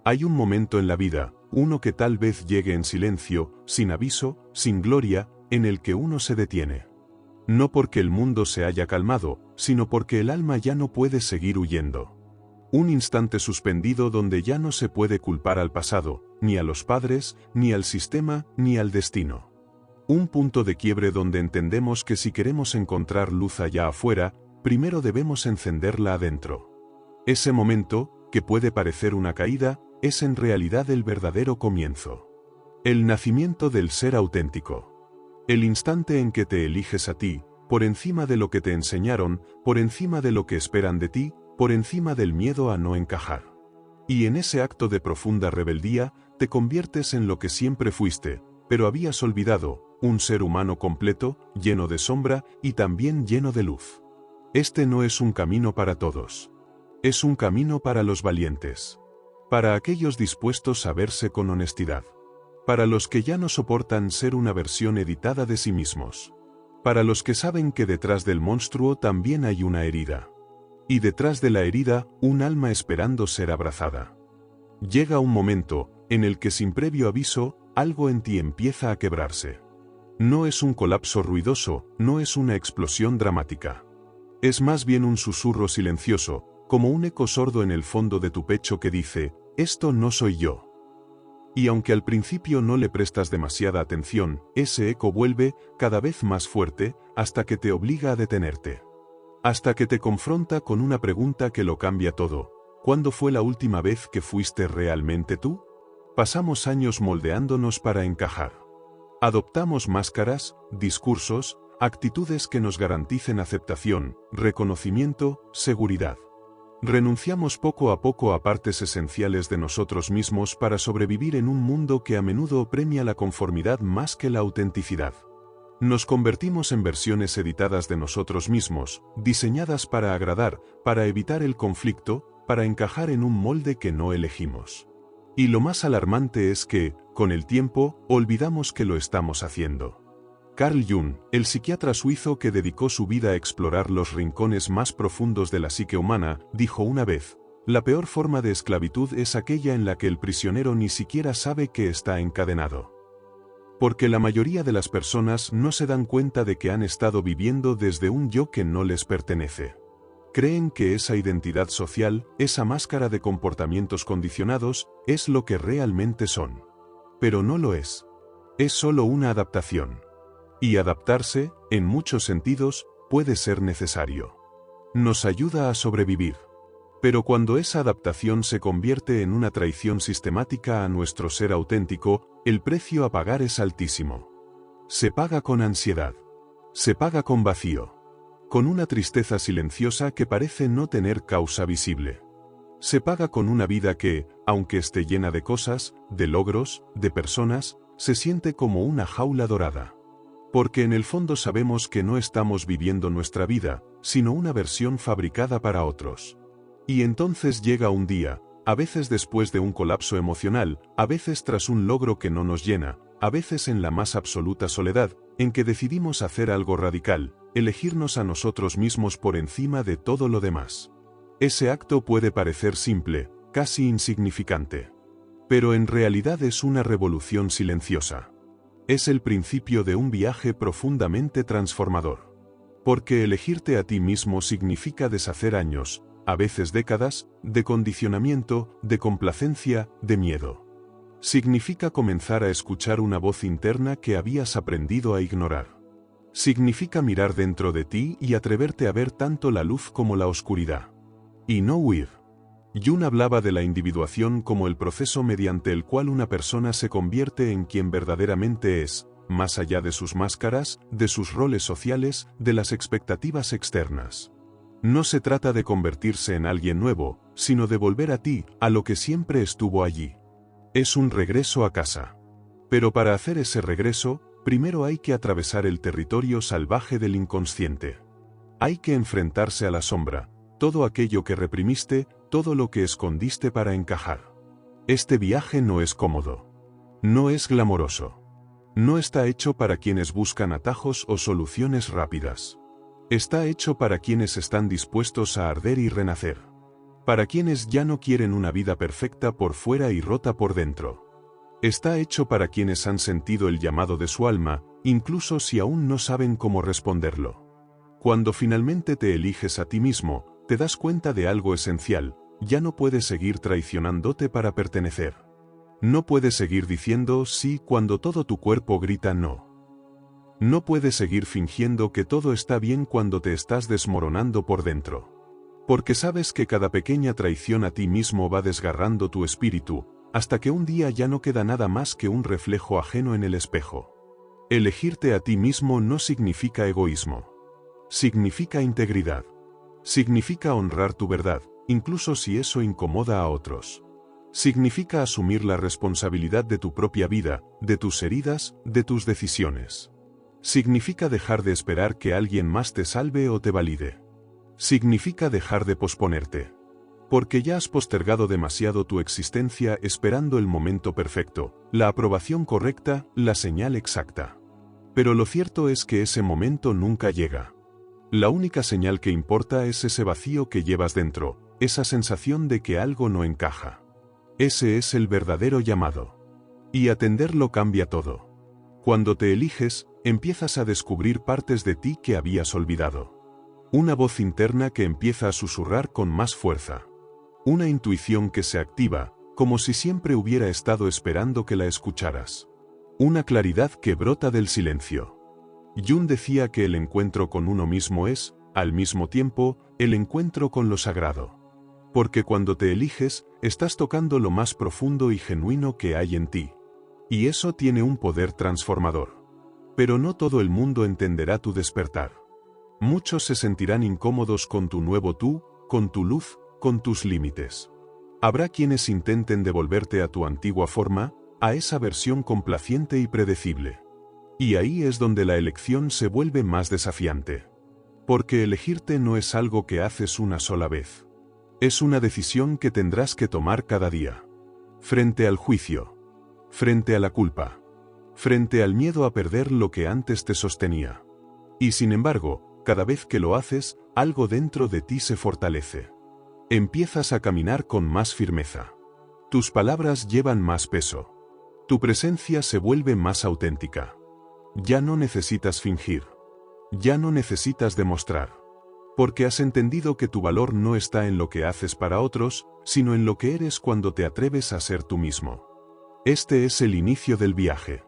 Hay un momento en la vida, uno que tal vez llegue en silencio, sin aviso, sin gloria, en el que uno se detiene. No porque el mundo se haya calmado, sino porque el alma ya no puede seguir huyendo. Un instante suspendido donde ya no se puede culpar al pasado, ni a los padres, ni al sistema, ni al destino. Un punto de quiebre donde entendemos que si queremos encontrar luz allá afuera, primero debemos encenderla adentro. Ese momento, que puede parecer una caída, es en realidad el verdadero comienzo. El nacimiento del ser auténtico. El instante en que te eliges a ti, por encima de lo que te enseñaron, por encima de lo que esperan de ti, por encima del miedo a no encajar. Y en ese acto de profunda rebeldía, te conviertes en lo que siempre fuiste, pero habías olvidado, un ser humano completo, lleno de sombra y también lleno de luz. Este no es un camino para todos. Es un camino para los valientes. Para aquellos dispuestos a verse con honestidad. Para los que ya no soportan ser una versión editada de sí mismos. Para los que saben que detrás del monstruo también hay una herida. Y detrás de la herida, un alma esperando ser abrazada. Llega un momento, en el que sin previo aviso, algo en ti empieza a quebrarse. No es un colapso ruidoso, no es una explosión dramática. Es más bien un susurro silencioso, como un eco sordo en el fondo de tu pecho que dice, esto no soy yo. Y aunque al principio no le prestas demasiada atención, ese eco vuelve, cada vez más fuerte, hasta que te obliga a detenerte. Hasta que te confronta con una pregunta que lo cambia todo. ¿Cuándo fue la última vez que fuiste realmente tú? Pasamos años moldeándonos para encajar. Adoptamos máscaras, discursos, actitudes que nos garanticen aceptación, reconocimiento, seguridad. Renunciamos poco a poco a partes esenciales de nosotros mismos para sobrevivir en un mundo que a menudo premia la conformidad más que la autenticidad. Nos convertimos en versiones editadas de nosotros mismos, diseñadas para agradar, para evitar el conflicto, para encajar en un molde que no elegimos. Y lo más alarmante es que, con el tiempo, olvidamos que lo estamos haciendo. Carl Jung, el psiquiatra suizo que dedicó su vida a explorar los rincones más profundos de la psique humana, dijo una vez, la peor forma de esclavitud es aquella en la que el prisionero ni siquiera sabe que está encadenado. Porque la mayoría de las personas no se dan cuenta de que han estado viviendo desde un yo que no les pertenece. Creen que esa identidad social, esa máscara de comportamientos condicionados, es lo que realmente son. Pero no lo es. Es solo una adaptación. Y adaptarse, en muchos sentidos, puede ser necesario. Nos ayuda a sobrevivir. Pero cuando esa adaptación se convierte en una traición sistemática a nuestro ser auténtico, el precio a pagar es altísimo. Se paga con ansiedad. Se paga con vacío. Con una tristeza silenciosa que parece no tener causa visible. Se paga con una vida que, aunque esté llena de cosas, de logros, de personas, se siente como una jaula dorada. Porque en el fondo sabemos que no estamos viviendo nuestra vida, sino una versión fabricada para otros. Y entonces llega un día, a veces después de un colapso emocional, a veces tras un logro que no nos llena, a veces en la más absoluta soledad, en que decidimos hacer algo radical, elegirnos a nosotros mismos por encima de todo lo demás. Ese acto puede parecer simple, casi insignificante. Pero en realidad es una revolución silenciosa. Es el principio de un viaje profundamente transformador. Porque elegirte a ti mismo significa deshacer años, a veces décadas, de condicionamiento, de complacencia, de miedo. Significa comenzar a escuchar una voz interna que habías aprendido a ignorar. Significa mirar dentro de ti y atreverte a ver tanto la luz como la oscuridad. Y no huir. Jung hablaba de la individuación como el proceso mediante el cual una persona se convierte en quien verdaderamente es, más allá de sus máscaras, de sus roles sociales, de las expectativas externas. No se trata de convertirse en alguien nuevo, sino de volver a ti, a lo que siempre estuvo allí. Es un regreso a casa. Pero para hacer ese regreso, primero hay que atravesar el territorio salvaje del inconsciente. Hay que enfrentarse a la sombra, todo aquello que reprimiste, todo lo que escondiste para encajar. Este viaje no es cómodo. No es glamoroso. No está hecho para quienes buscan atajos o soluciones rápidas. Está hecho para quienes están dispuestos a arder y renacer. Para quienes ya no quieren una vida perfecta por fuera y rota por dentro. Está hecho para quienes han sentido el llamado de su alma, incluso si aún no saben cómo responderlo. Cuando finalmente te eliges a ti mismo, te das cuenta de algo esencial: ya no puedes seguir traicionándote para pertenecer. No puedes seguir diciendo sí cuando todo tu cuerpo grita no. No puedes seguir fingiendo que todo está bien cuando te estás desmoronando por dentro. Porque sabes que cada pequeña traición a ti mismo va desgarrando tu espíritu, hasta que un día ya no queda nada más que un reflejo ajeno en el espejo. Elegirte a ti mismo no significa egoísmo. Significa integridad. Significa honrar tu verdad, incluso si eso incomoda a otros. Significa asumir la responsabilidad de tu propia vida, de tus heridas, de tus decisiones. Significa dejar de esperar que alguien más te salve o te valide. Significa dejar de posponerte. Porque ya has postergado demasiado tu existencia esperando el momento perfecto, la aprobación correcta, la señal exacta. Pero lo cierto es que ese momento nunca llega. La única señal que importa es ese vacío que llevas dentro, esa sensación de que algo no encaja. Ese es el verdadero llamado. Y atenderlo cambia todo. Cuando te eliges, empiezas a descubrir partes de ti que habías olvidado. Una voz interna que empieza a susurrar con más fuerza. Una intuición que se activa, como si siempre hubiera estado esperando que la escucharas. Una claridad que brota del silencio. Jung decía que el encuentro con uno mismo es, al mismo tiempo, el encuentro con lo sagrado. Porque cuando te eliges, estás tocando lo más profundo y genuino que hay en ti. Y eso tiene un poder transformador. Pero no todo el mundo entenderá tu despertar. Muchos se sentirán incómodos con tu nuevo tú, con tu luz, con tus límites. Habrá quienes intenten devolverte a tu antigua forma, a esa versión complaciente y predecible. Y ahí es donde la elección se vuelve más desafiante. Porque elegirte no es algo que haces una sola vez. Es una decisión que tendrás que tomar cada día. Frente al juicio. Frente a la culpa. Frente al miedo a perder lo que antes te sostenía. Y sin embargo, cada vez que lo haces, algo dentro de ti se fortalece. Empiezas a caminar con más firmeza. Tus palabras llevan más peso. Tu presencia se vuelve más auténtica. Ya no necesitas fingir. Ya no necesitas demostrar. Porque has entendido que tu valor no está en lo que haces para otros, sino en lo que eres cuando te atreves a ser tú mismo. Este es el inicio del viaje.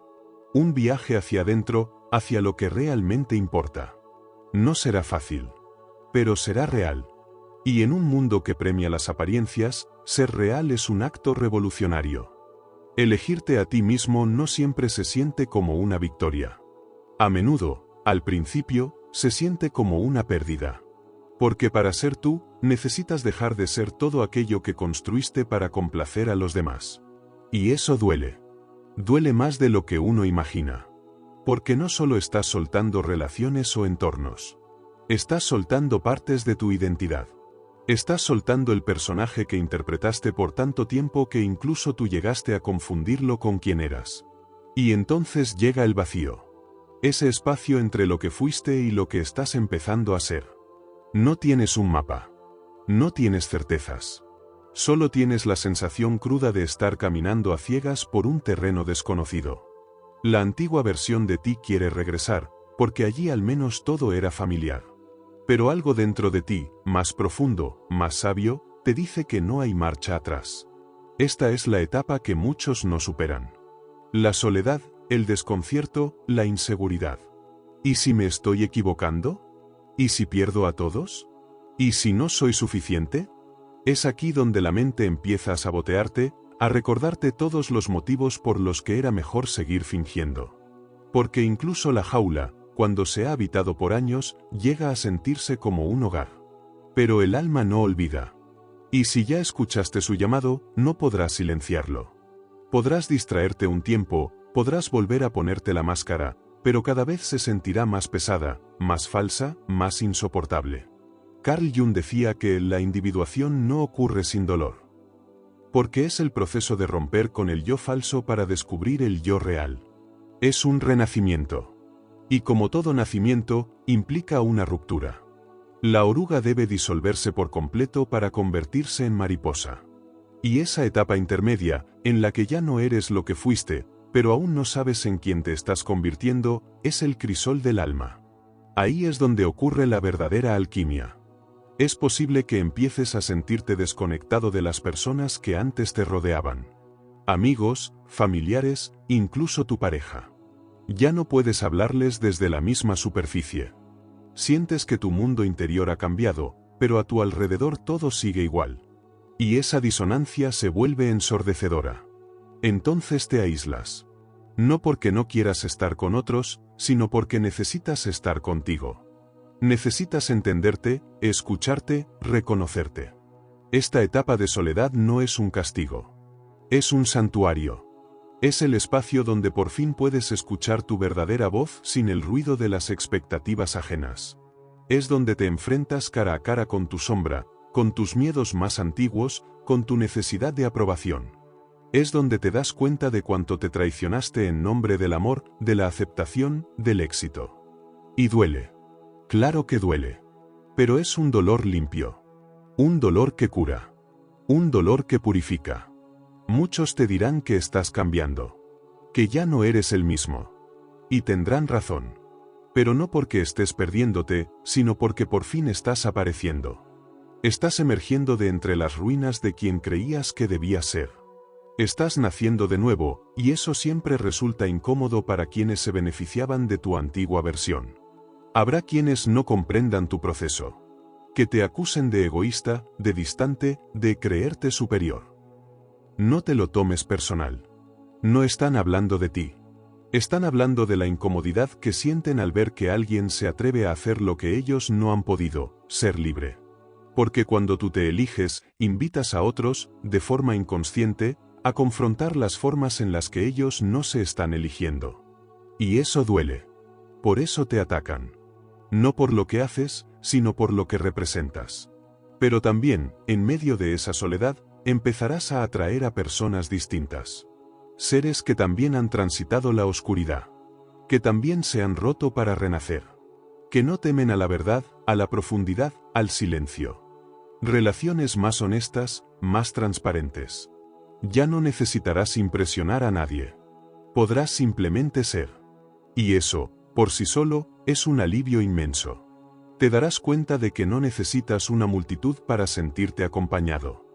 Un viaje hacia adentro, hacia lo que realmente importa. No será fácil. Pero será real. Y en un mundo que premia las apariencias, ser real es un acto revolucionario. Elegirte a ti mismo no siempre se siente como una victoria. A menudo, al principio, se siente como una pérdida. Porque para ser tú, necesitas dejar de ser todo aquello que construiste para complacer a los demás. Y eso duele. Duele más de lo que uno imagina. Porque no solo estás soltando relaciones o entornos. Estás soltando partes de tu identidad. Estás soltando el personaje que interpretaste por tanto tiempo que incluso tú llegaste a confundirlo con quien eras. Y entonces llega el vacío. Ese espacio entre lo que fuiste y lo que estás empezando a ser. No tienes un mapa. No tienes certezas. Solo tienes la sensación cruda de estar caminando a ciegas por un terreno desconocido. La antigua versión de ti quiere regresar, porque allí al menos todo era familiar. Pero algo dentro de ti, más profundo, más sabio, te dice que no hay marcha atrás. Esta es la etapa que muchos no superan. La soledad, el desconcierto, la inseguridad. ¿Y si me estoy equivocando? ¿Y si pierdo a todos? ¿Y si no soy suficiente? Es aquí donde la mente empieza a sabotearte, a recordarte todos los motivos por los que era mejor seguir fingiendo. Porque incluso la jaula, cuando se ha habitado por años, llega a sentirse como un hogar. Pero el alma no olvida. Y si ya escuchaste su llamado, no podrás silenciarlo. Podrás distraerte un tiempo, podrás volver a ponerte la máscara, pero cada vez se sentirá más pesada, más falsa, más insoportable. Carl Jung decía que la individuación no ocurre sin dolor. Porque es el proceso de romper con el yo falso para descubrir el yo real. Es un renacimiento. Y como todo nacimiento, implica una ruptura. La oruga debe disolverse por completo para convertirse en mariposa. Y esa etapa intermedia, en la que ya no eres lo que fuiste, pero aún no sabes en quién te estás convirtiendo, es el crisol del alma. Ahí es donde ocurre la verdadera alquimia. Es posible que empieces a sentirte desconectado de las personas que antes te rodeaban. Amigos, familiares, incluso tu pareja. Ya no puedes hablarles desde la misma superficie. Sientes que tu mundo interior ha cambiado, pero a tu alrededor todo sigue igual. Y esa disonancia se vuelve ensordecedora. Entonces te aíslas. No porque no quieras estar con otros, sino porque necesitas estar contigo. Necesitas entenderte, escucharte, reconocerte. Esta etapa de soledad no es un castigo. Es un santuario. Es el espacio donde por fin puedes escuchar tu verdadera voz sin el ruido de las expectativas ajenas. Es donde te enfrentas cara a cara con tu sombra, con tus miedos más antiguos, con tu necesidad de aprobación. Es donde te das cuenta de cuánto te traicionaste en nombre del amor, de la aceptación, del éxito. Y duele. Claro que duele. Pero es un dolor limpio. Un dolor que cura. Un dolor que purifica. Muchos te dirán que estás cambiando. Que ya no eres el mismo. Y tendrán razón. Pero no porque estés perdiéndote, sino porque por fin estás apareciendo. Estás emergiendo de entre las ruinas de quien creías que debías ser. Estás naciendo de nuevo, y eso siempre resulta incómodo para quienes se beneficiaban de tu antigua versión. Habrá quienes no comprendan tu proceso. Que te acusen de egoísta, de distante, de creerte superior. No te lo tomes personal. No están hablando de ti. Están hablando de la incomodidad que sienten al ver que alguien se atreve a hacer lo que ellos no han podido, ser libre. Porque cuando tú te eliges, invitas a otros, de forma inconsciente, a confrontar las formas en las que ellos no se están eligiendo. Y eso duele. Por eso te atacan. No por lo que haces, sino por lo que representas. Pero también, en medio de esa soledad, empezarás a atraer a personas distintas. Seres que también han transitado la oscuridad. Que también se han roto para renacer. Que no temen a la verdad, a la profundidad, al silencio. Relaciones más honestas, más transparentes. Ya no necesitarás impresionar a nadie. Podrás simplemente ser. Y eso, por sí solo, es un alivio inmenso. Te darás cuenta de que no necesitas una multitud para sentirte acompañado.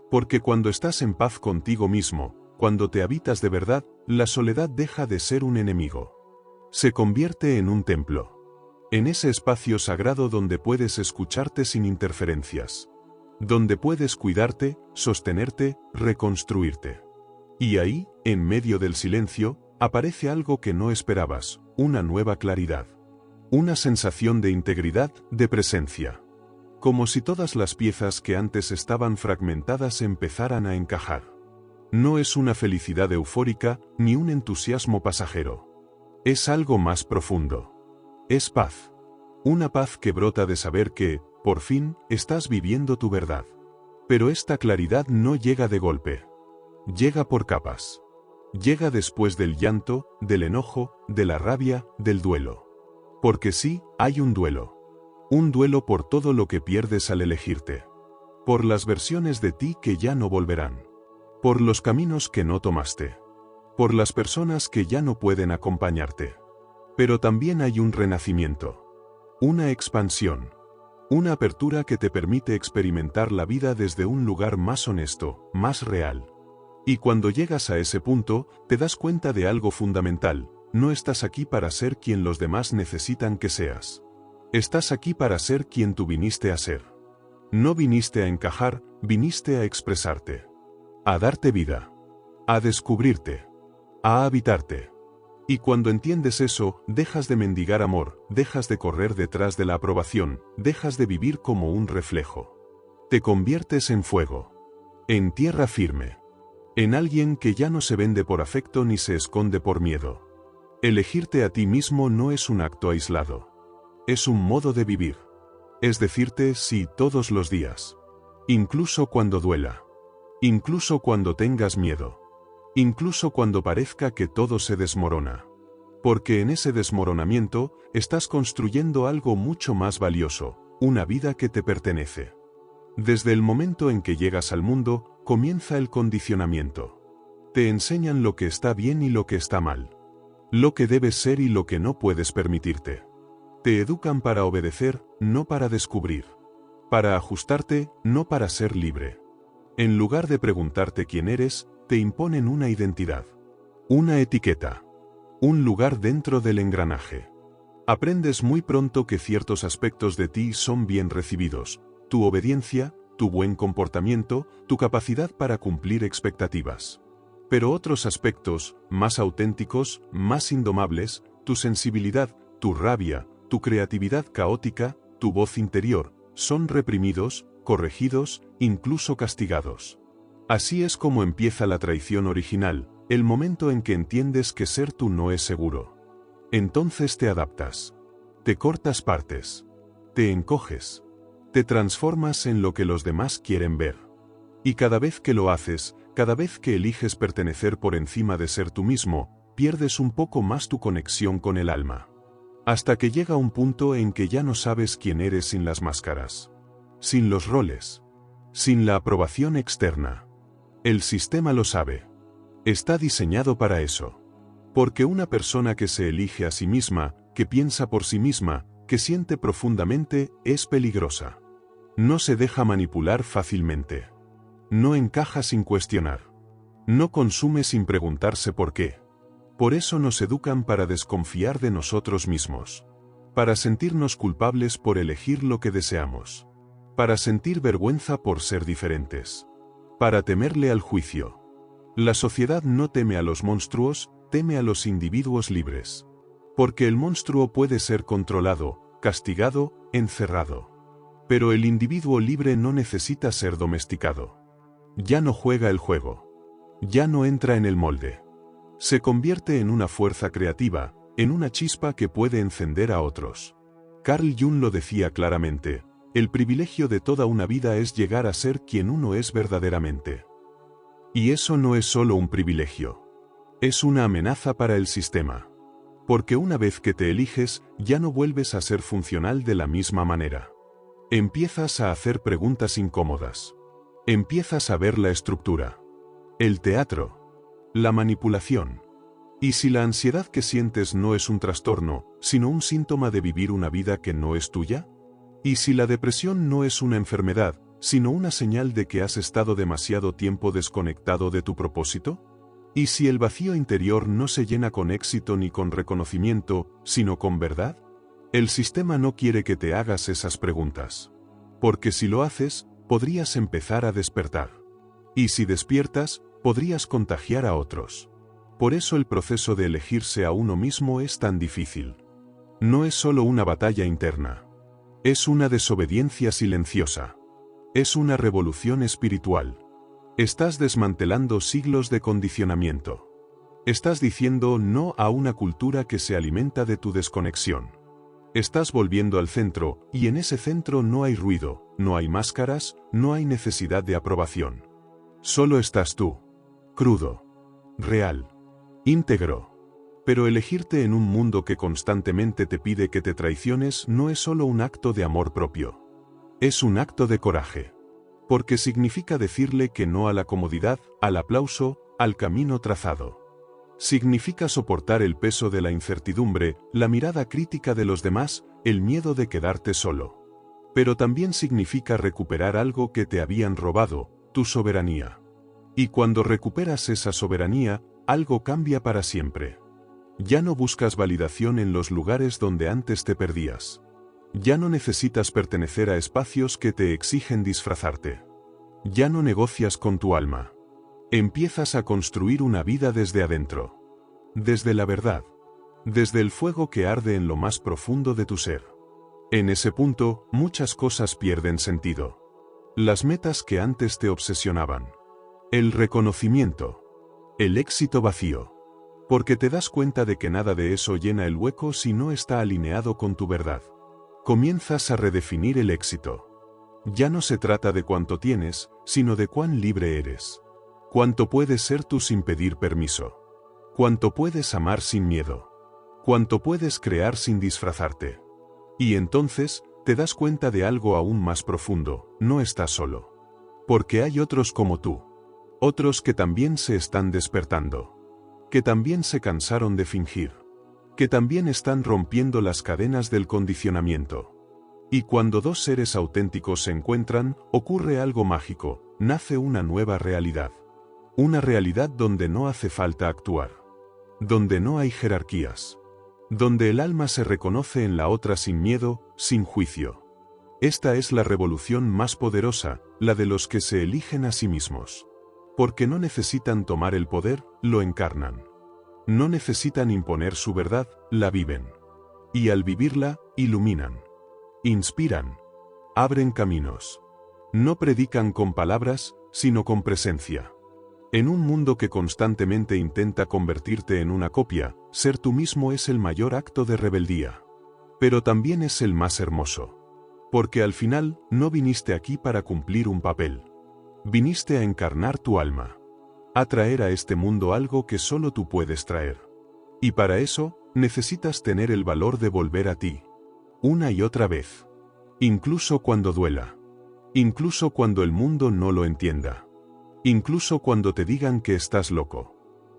Porque cuando estás en paz contigo mismo, cuando te habitas de verdad, la soledad deja de ser un enemigo. Se convierte en un templo. En ese espacio sagrado donde puedes escucharte sin interferencias. Donde puedes cuidarte, sostenerte, reconstruirte. Y ahí, en medio del silencio, aparece algo que no esperabas, una nueva claridad. Una sensación de integridad, de presencia. Como si todas las piezas que antes estaban fragmentadas empezaran a encajar. No es una felicidad eufórica, ni un entusiasmo pasajero. Es algo más profundo. Es paz. Una paz que brota de saber que, por fin, estás viviendo tu verdad. Pero esta claridad no llega de golpe. Llega por capas. Llega después del llanto, del enojo, de la rabia, del duelo. Porque sí, hay un duelo. Un duelo por todo lo que pierdes al elegirte. Por las versiones de ti que ya no volverán. Por los caminos que no tomaste. Por las personas que ya no pueden acompañarte. Pero también hay un renacimiento. Una expansión. Una apertura que te permite experimentar la vida desde un lugar más honesto, más real. Y cuando llegas a ese punto, te das cuenta de algo fundamental: no estás aquí para ser quien los demás necesitan que seas. Estás aquí para ser quien tú viniste a ser. No viniste a encajar, viniste a expresarte. A darte vida. A descubrirte. A habitarte. Y cuando entiendes eso, dejas de mendigar amor, dejas de correr detrás de la aprobación, dejas de vivir como un reflejo. Te conviertes en fuego. En tierra firme. En alguien que ya no se vende por afecto ni se esconde por miedo. Elegirte a ti mismo no es un acto aislado. Es un modo de vivir. Es decirte sí todos los días. Incluso cuando duela. Incluso cuando tengas miedo. Incluso cuando parezca que todo se desmorona. Porque en ese desmoronamiento, estás construyendo algo mucho más valioso, una vida que te pertenece. Desde el momento en que llegas al mundo, comienza el condicionamiento. Te enseñan lo que está bien y lo que está mal. Lo que debes ser y lo que no puedes permitirte. Te educan para obedecer, no para descubrir. Para ajustarte, no para ser libre. En lugar de preguntarte quién eres, te imponen una identidad. Una etiqueta. Un lugar dentro del engranaje. Aprendes muy pronto que ciertos aspectos de ti son bien recibidos. Tu obediencia, tu buen comportamiento, tu capacidad para cumplir expectativas. Pero otros aspectos, más auténticos, más indomables, tu sensibilidad, tu rabia, tu creatividad caótica, tu voz interior, son reprimidos, corregidos, incluso castigados. Así es como empieza la traición original, el momento en que entiendes que ser tú no es seguro. Entonces te adaptas. Te cortas partes. Te encoges. Te transformas en lo que los demás quieren ver. Y cada vez que lo haces, cada vez que eliges pertenecer por encima de ser tú mismo, pierdes un poco más tu conexión con el alma. Hasta que llega un punto en que ya no sabes quién eres sin las máscaras. Sin los roles. Sin la aprobación externa. El sistema lo sabe. Está diseñado para eso. Porque una persona que se elige a sí misma, que piensa por sí misma, que siente profundamente, es peligrosa. No se deja manipular fácilmente. No encaja sin cuestionar. No consume sin preguntarse por qué. Por eso nos educan para desconfiar de nosotros mismos. Para sentirnos culpables por elegir lo que deseamos. Para sentir vergüenza por ser diferentes. Para temerle al juicio. La sociedad no teme a los monstruos, teme a los individuos libres. Porque el monstruo puede ser controlado, castigado, encerrado. Pero el individuo libre no necesita ser domesticado. Ya no juega el juego. Ya no entra en el molde. Se convierte en una fuerza creativa, en una chispa que puede encender a otros. Carl Jung lo decía claramente, el privilegio de toda una vida es llegar a ser quien uno es verdaderamente. Y eso no es solo un privilegio. Es una amenaza para el sistema. Porque una vez que te eliges, ya no vuelves a ser funcional de la misma manera. Empiezas a hacer preguntas incómodas. Empiezas a ver la estructura. El teatro. La manipulación. ¿Y si la ansiedad que sientes no es un trastorno, sino un síntoma de vivir una vida que no es tuya? ¿Y si la depresión no es una enfermedad, sino una señal de que has estado demasiado tiempo desconectado de tu propósito? ¿Y si el vacío interior no se llena con éxito ni con reconocimiento, sino con verdad? El sistema no quiere que te hagas esas preguntas. Porque si lo haces, podrías empezar a despertar. Y si despiertas, podrías contagiar a otros. Por eso el proceso de elegirse a uno mismo es tan difícil. No es solo una batalla interna. Es una desobediencia silenciosa. Es una revolución espiritual. Estás desmantelando siglos de condicionamiento. Estás diciendo no a una cultura que se alimenta de tu desconexión. Estás volviendo al centro, y en ese centro no hay ruido, no hay máscaras, no hay necesidad de aprobación. Solo estás tú. Crudo. Real. Íntegro. Pero elegirte en un mundo que constantemente te pide que te traiciones no es solo un acto de amor propio. Es un acto de coraje. Porque significa decirle que no a la comodidad, al aplauso, al camino trazado. Significa soportar el peso de la incertidumbre, la mirada crítica de los demás, el miedo de quedarte solo. Pero también significa recuperar algo que te habían robado, tu soberanía. Y cuando recuperas esa soberanía, algo cambia para siempre. Ya no buscas validación en los lugares donde antes te perdías. Ya no necesitas pertenecer a espacios que te exigen disfrazarte. Ya no negocias con tu alma. Empiezas a construir una vida desde adentro. Desde la verdad. Desde el fuego que arde en lo más profundo de tu ser. En ese punto, muchas cosas pierden sentido. Las metas que antes te obsesionaban. El reconocimiento. El éxito vacío. Porque te das cuenta de que nada de eso llena el hueco si no está alineado con tu verdad. Comienzas a redefinir el éxito. Ya no se trata de cuánto tienes, sino de cuán libre eres. Cuánto puedes ser tú sin pedir permiso. Cuánto puedes amar sin miedo. Cuánto puedes crear sin disfrazarte. Y entonces, te das cuenta de algo aún más profundo: no estás solo. Porque hay otros como tú. Otros que también se están despertando. Que también se cansaron de fingir. Que también están rompiendo las cadenas del condicionamiento. Y cuando dos seres auténticos se encuentran, ocurre algo mágico: nace una nueva realidad. Una realidad donde no hace falta actuar. Donde no hay jerarquías. Donde el alma se reconoce en la otra sin miedo, sin juicio. Esta es la revolución más poderosa, la de los que se eligen a sí mismos. Porque no necesitan tomar el poder, lo encarnan. No necesitan imponer su verdad, la viven. Y al vivirla, iluminan. Inspiran. Abren caminos. No predican con palabras, sino con presencia. En un mundo que constantemente intenta convertirte en una copia, ser tú mismo es el mayor acto de rebeldía. Pero también es el más hermoso. Porque al final, no viniste aquí para cumplir un papel. Viniste a encarnar tu alma. A traer a este mundo algo que solo tú puedes traer. Y para eso, necesitas tener el valor de volver a ti. Una y otra vez. Incluso cuando duela. Incluso cuando el mundo no lo entienda. Incluso cuando te digan que estás loco.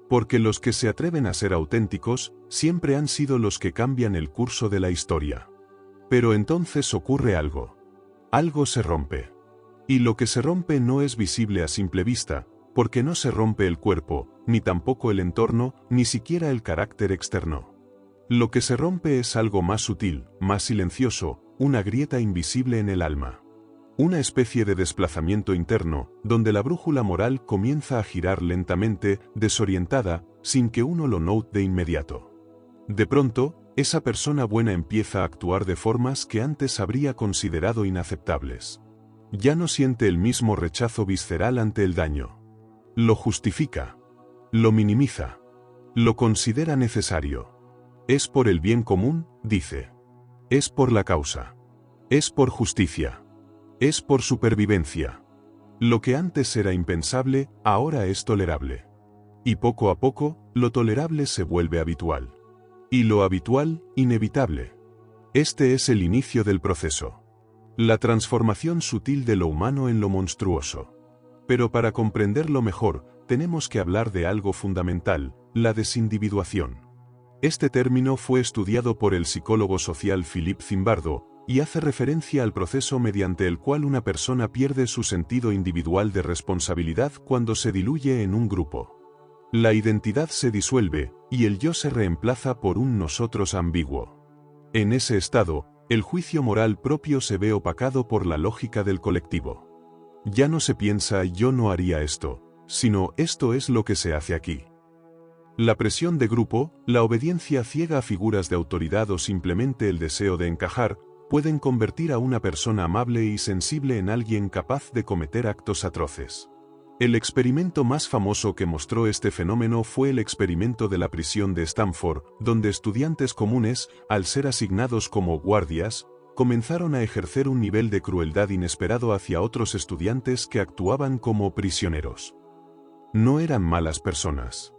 Porque los que se atreven a ser auténticos, siempre han sido los que cambian el curso de la historia. Pero entonces ocurre algo. Algo se rompe. Y lo que se rompe no es visible a simple vista, porque no se rompe el cuerpo, ni tampoco el entorno, ni siquiera el carácter externo. Lo que se rompe es algo más sutil, más silencioso, una grieta invisible en el alma. Una especie de desplazamiento interno, donde la brújula moral comienza a girar lentamente, desorientada, sin que uno lo note de inmediato. De pronto, esa persona buena empieza a actuar de formas que antes habría considerado inaceptables. Ya no siente el mismo rechazo visceral ante el daño. Lo justifica. Lo minimiza. Lo considera necesario. Es por el bien común, dice. Es por la causa. Es por justicia. Es por supervivencia. Lo que antes era impensable, ahora es tolerable. Y poco a poco, lo tolerable se vuelve habitual. Y lo habitual, inevitable. Este es el inicio del proceso. La transformación sutil de lo humano en lo monstruoso. Pero para comprenderlo mejor, tenemos que hablar de algo fundamental: la desindividuación. Este término fue estudiado por el psicólogo social Philippe Zimbardo, y hace referencia al proceso mediante el cual una persona pierde su sentido individual de responsabilidad cuando se diluye en un grupo. La identidad se disuelve, y el yo se reemplaza por un nosotros ambiguo. En ese estado, el juicio moral propio se ve opacado por la lógica del colectivo. Ya no se piensa yo no haría esto, sino esto es lo que se hace aquí. La presión de grupo, la obediencia ciega a figuras de autoridad o simplemente el deseo de encajar, pueden convertir a una persona amable y sensible en alguien capaz de cometer actos atroces. El experimento más famoso que mostró este fenómeno fue el experimento de la prisión de Stanford, donde estudiantes comunes, al ser asignados como guardias, comenzaron a ejercer un nivel de crueldad inesperado hacia otros estudiantes que actuaban como prisioneros. No eran malas personas.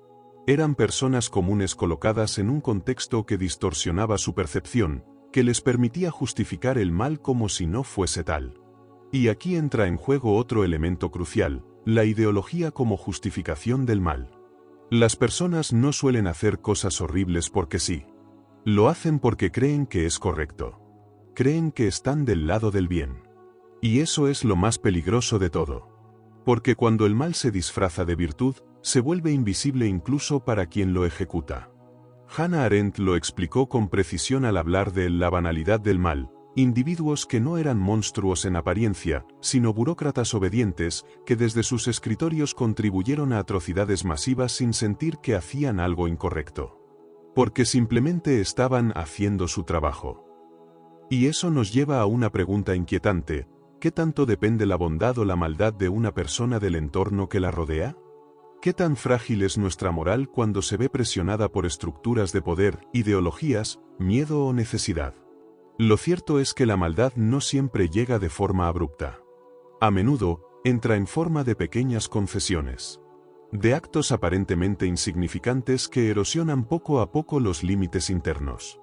Eran personas comunes colocadas en un contexto que distorsionaba su percepción, que les permitía justificar el mal como si no fuese tal. Y aquí entra en juego otro elemento crucial: la ideología como justificación del mal. Las personas no suelen hacer cosas horribles porque sí. Lo hacen porque creen que es correcto. Creen que están del lado del bien. Y eso es lo más peligroso de todo. Porque cuando el mal se disfraza de virtud, se vuelve invisible incluso para quien lo ejecuta. Hannah Arendt lo explicó con precisión al hablar de la banalidad del mal: individuos que no eran monstruos en apariencia, sino burócratas obedientes, que desde sus escritorios contribuyeron a atrocidades masivas sin sentir que hacían algo incorrecto. Porque simplemente estaban haciendo su trabajo. Y eso nos lleva a una pregunta inquietante: ¿qué tanto depende la bondad o la maldad de una persona del entorno que la rodea? ¿Qué tan frágil es nuestra moral cuando se ve presionada por estructuras de poder, ideologías, miedo o necesidad? Lo cierto es que la maldad no siempre llega de forma abrupta. A menudo, entra en forma de pequeñas concesiones. De actos aparentemente insignificantes que erosionan poco a poco los límites internos.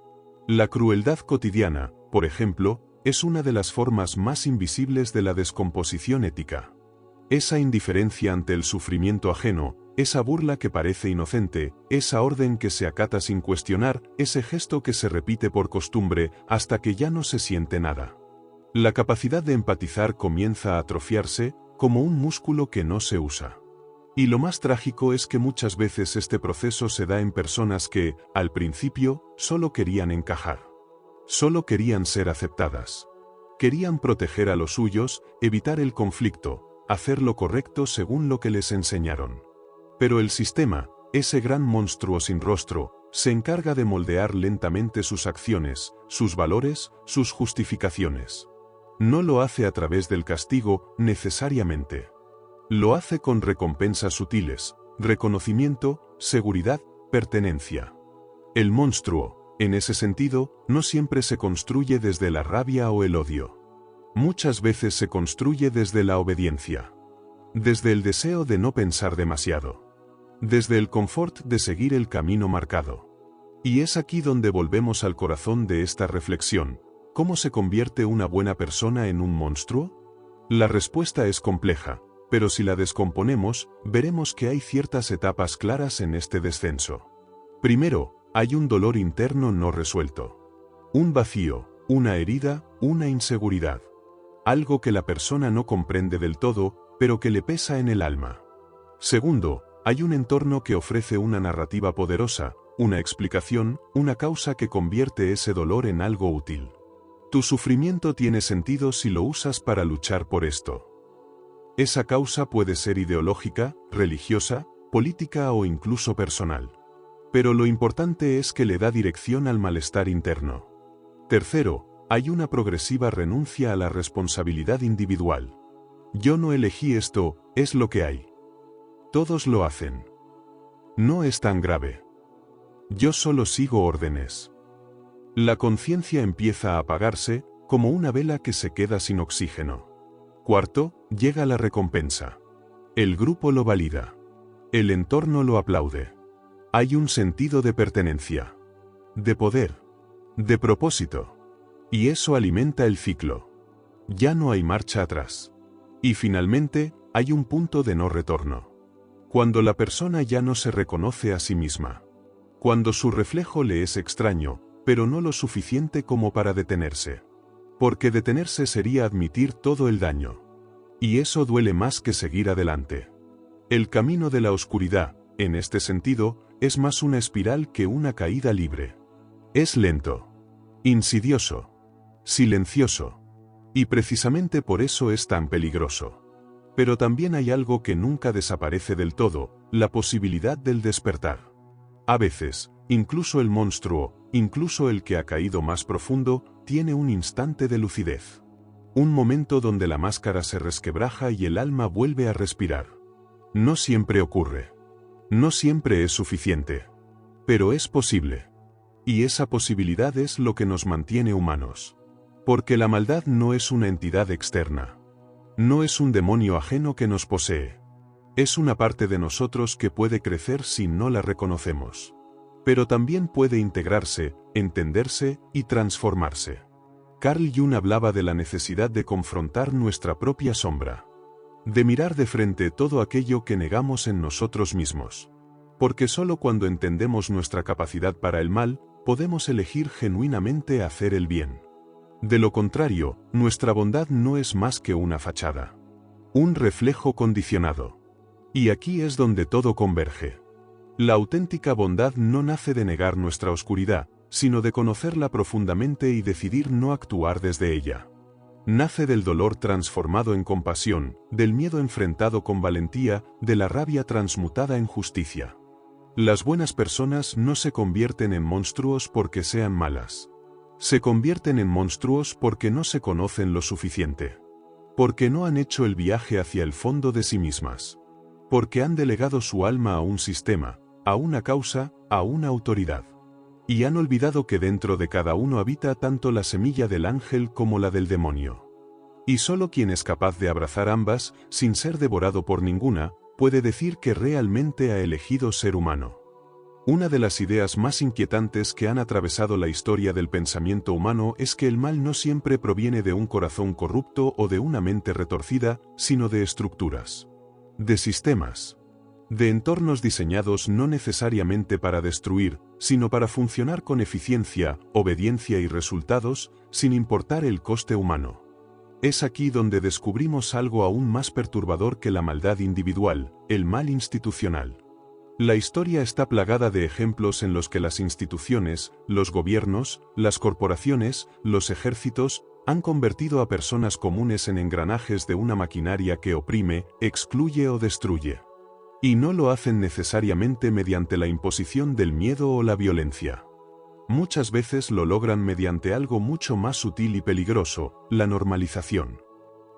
La crueldad cotidiana, por ejemplo, es una de las formas más invisibles de la descomposición ética. Esa indiferencia ante el sufrimiento ajeno, esa burla que parece inocente, esa orden que se acata sin cuestionar, ese gesto que se repite por costumbre hasta que ya no se siente nada. La capacidad de empatizar comienza a atrofiarse, como un músculo que no se usa. Y lo más trágico es que muchas veces este proceso se da en personas que, al principio, solo querían encajar. Solo querían ser aceptadas. Querían proteger a los suyos, evitar el conflicto, hacer lo correcto según lo que les enseñaron. Pero el sistema, ese gran monstruo sin rostro, se encarga de moldear lentamente sus acciones, sus valores, sus justificaciones. No lo hace a través del castigo, necesariamente. Lo hace con recompensas sutiles, reconocimiento, seguridad, pertenencia. El monstruo, en ese sentido, no siempre se construye desde la rabia o el odio. Muchas veces se construye desde la obediencia. Desde el deseo de no pensar demasiado. Desde el confort de seguir el camino marcado. Y es aquí donde volvemos al corazón de esta reflexión. ¿Cómo se convierte una buena persona en un monstruo? La respuesta es compleja, pero si la descomponemos, veremos que hay ciertas etapas claras en este descenso. Primero, hay un dolor interno no resuelto. Un vacío, una herida, una inseguridad. Algo que la persona no comprende del todo, pero que le pesa en el alma. Segundo, hay un entorno que ofrece una narrativa poderosa, una explicación, una causa que convierte ese dolor en algo útil. Tu sufrimiento tiene sentido si lo usas para luchar por esto. Esa causa puede ser ideológica, religiosa, política o incluso personal. Pero lo importante es que le da dirección al malestar interno. Tercero, hay una progresiva renuncia a la responsabilidad individual. Yo no elegí esto, es lo que hay. Todos lo hacen. No es tan grave. Yo solo sigo órdenes. La conciencia empieza a apagarse, como una vela que se queda sin oxígeno. Cuarto, llega la recompensa. El grupo lo valida. El entorno lo aplaude. Hay un sentido de pertenencia. De poder. De propósito. Y eso alimenta el ciclo. Ya no hay marcha atrás. Y finalmente, hay un punto de no retorno. Cuando la persona ya no se reconoce a sí misma. Cuando su reflejo le es extraño, pero no lo suficiente como para detenerse. Porque detenerse sería admitir todo el daño. Y eso duele más que seguir adelante. El camino de la oscuridad, en este sentido, es más una espiral que una caída libre. Es lento. Insidioso. Silencioso. Y precisamente por eso es tan peligroso. Pero también hay algo que nunca desaparece del todo, la posibilidad del despertar. A veces, incluso el monstruo, incluso el que ha caído más profundo, tiene un instante de lucidez. Un momento donde la máscara se resquebraja y el alma vuelve a respirar. No siempre ocurre. No siempre es suficiente. Pero es posible. Y esa posibilidad es lo que nos mantiene humanos. Porque la maldad no es una entidad externa. No es un demonio ajeno que nos posee. Es una parte de nosotros que puede crecer si no la reconocemos. Pero también puede integrarse, entenderse y transformarse. Carl Jung hablaba de la necesidad de confrontar nuestra propia sombra. De mirar de frente todo aquello que negamos en nosotros mismos. Porque solo cuando entendemos nuestra capacidad para el mal, podemos elegir genuinamente hacer el bien. De lo contrario, nuestra bondad no es más que una fachada. Un reflejo condicionado. Y aquí es donde todo converge. La auténtica bondad no nace de negar nuestra oscuridad, sino de conocerla profundamente y decidir no actuar desde ella. Nace del dolor transformado en compasión, del miedo enfrentado con valentía, de la rabia transmutada en justicia. Las buenas personas no se convierten en monstruos porque sean malas. Se convierten en monstruos porque no se conocen lo suficiente. Porque no han hecho el viaje hacia el fondo de sí mismas. Porque han delegado su alma a un sistema, a una causa, a una autoridad. Y han olvidado que dentro de cada uno habita tanto la semilla del ángel como la del demonio. Y solo quien es capaz de abrazar ambas, sin ser devorado por ninguna, puede decir que realmente ha elegido ser humano. Una de las ideas más inquietantes que han atravesado la historia del pensamiento humano es que el mal no siempre proviene de un corazón corrupto o de una mente retorcida, sino de estructuras, de sistemas, de entornos diseñados no necesariamente para destruir, sino para funcionar con eficiencia, obediencia y resultados, sin importar el coste humano. Es aquí donde descubrimos algo aún más perturbador que la maldad individual, el mal institucional. La historia está plagada de ejemplos en los que las instituciones, los gobiernos, las corporaciones, los ejércitos, han convertido a personas comunes en engranajes de una maquinaria que oprime, excluye o destruye. Y no lo hacen necesariamente mediante la imposición del miedo o la violencia. Muchas veces lo logran mediante algo mucho más sutil y peligroso, la normalización.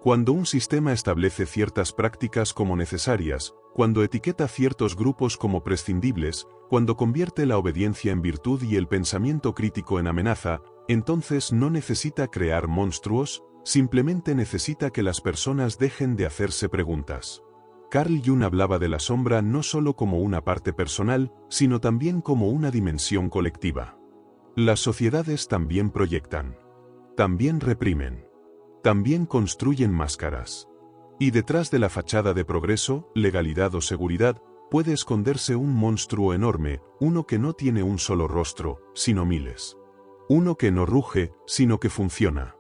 Cuando un sistema establece ciertas prácticas como necesarias, cuando etiqueta ciertos grupos como prescindibles, cuando convierte la obediencia en virtud y el pensamiento crítico en amenaza, entonces no necesita crear monstruos, simplemente necesita que las personas dejen de hacerse preguntas. Carl Jung hablaba de la sombra no solo como una parte personal, sino también como una dimensión colectiva. Las sociedades también proyectan, también reprimen, también construyen máscaras. Y detrás de la fachada de progreso, legalidad o seguridad, puede esconderse un monstruo enorme, uno que no tiene un solo rostro, sino miles. Uno que no ruge, sino que funciona.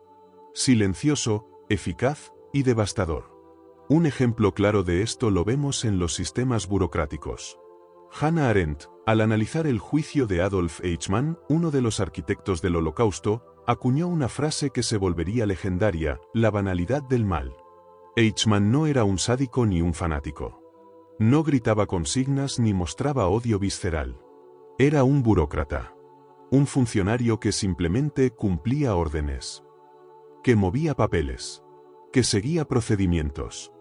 Silencioso, eficaz y devastador. Un ejemplo claro de esto lo vemos en los sistemas burocráticos. Hannah Arendt, al analizar el juicio de Adolf Eichmann, uno de los arquitectos del Holocausto, acuñó una frase que se volvería legendaria: la banalidad del mal. Eichmann no era un sádico ni un fanático. No gritaba consignas ni mostraba odio visceral. Era un burócrata. Un funcionario que simplemente cumplía órdenes. Que movía papeles. Que seguía procedimientos.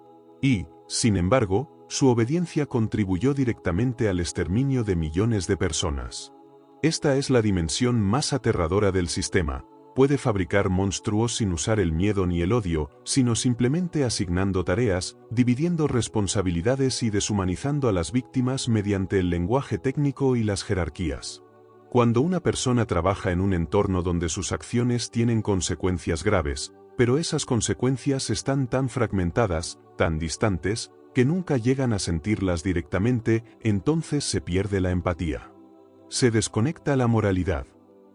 Y, sin embargo, su obediencia contribuyó directamente al exterminio de millones de personas. Esta es la dimensión más aterradora del sistema. Puede fabricar monstruos sin usar el miedo ni el odio, sino simplemente asignando tareas, dividiendo responsabilidades y deshumanizando a las víctimas mediante el lenguaje técnico y las jerarquías. Cuando una persona trabaja en un entorno donde sus acciones tienen consecuencias graves, pero esas consecuencias están tan fragmentadas, tan distantes, que nunca llegan a sentirlas directamente, entonces se pierde la empatía. Se desconecta la moralidad.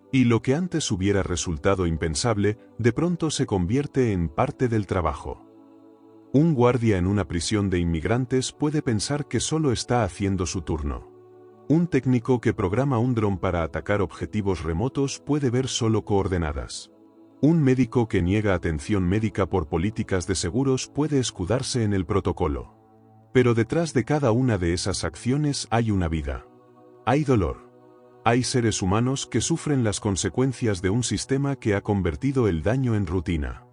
Y lo que antes hubiera resultado impensable, de pronto se convierte en parte del trabajo. Un guardia en una prisión de inmigrantes puede pensar que solo está haciendo su turno. Un técnico que programa un dron para atacar objetivos remotos puede ver solo coordenadas. Un médico que niega atención médica por políticas de seguros puede escudarse en el protocolo. Pero detrás de cada una de esas acciones hay una vida. Hay dolor. Hay seres humanos que sufren las consecuencias de un sistema que ha convertido el daño en rutina.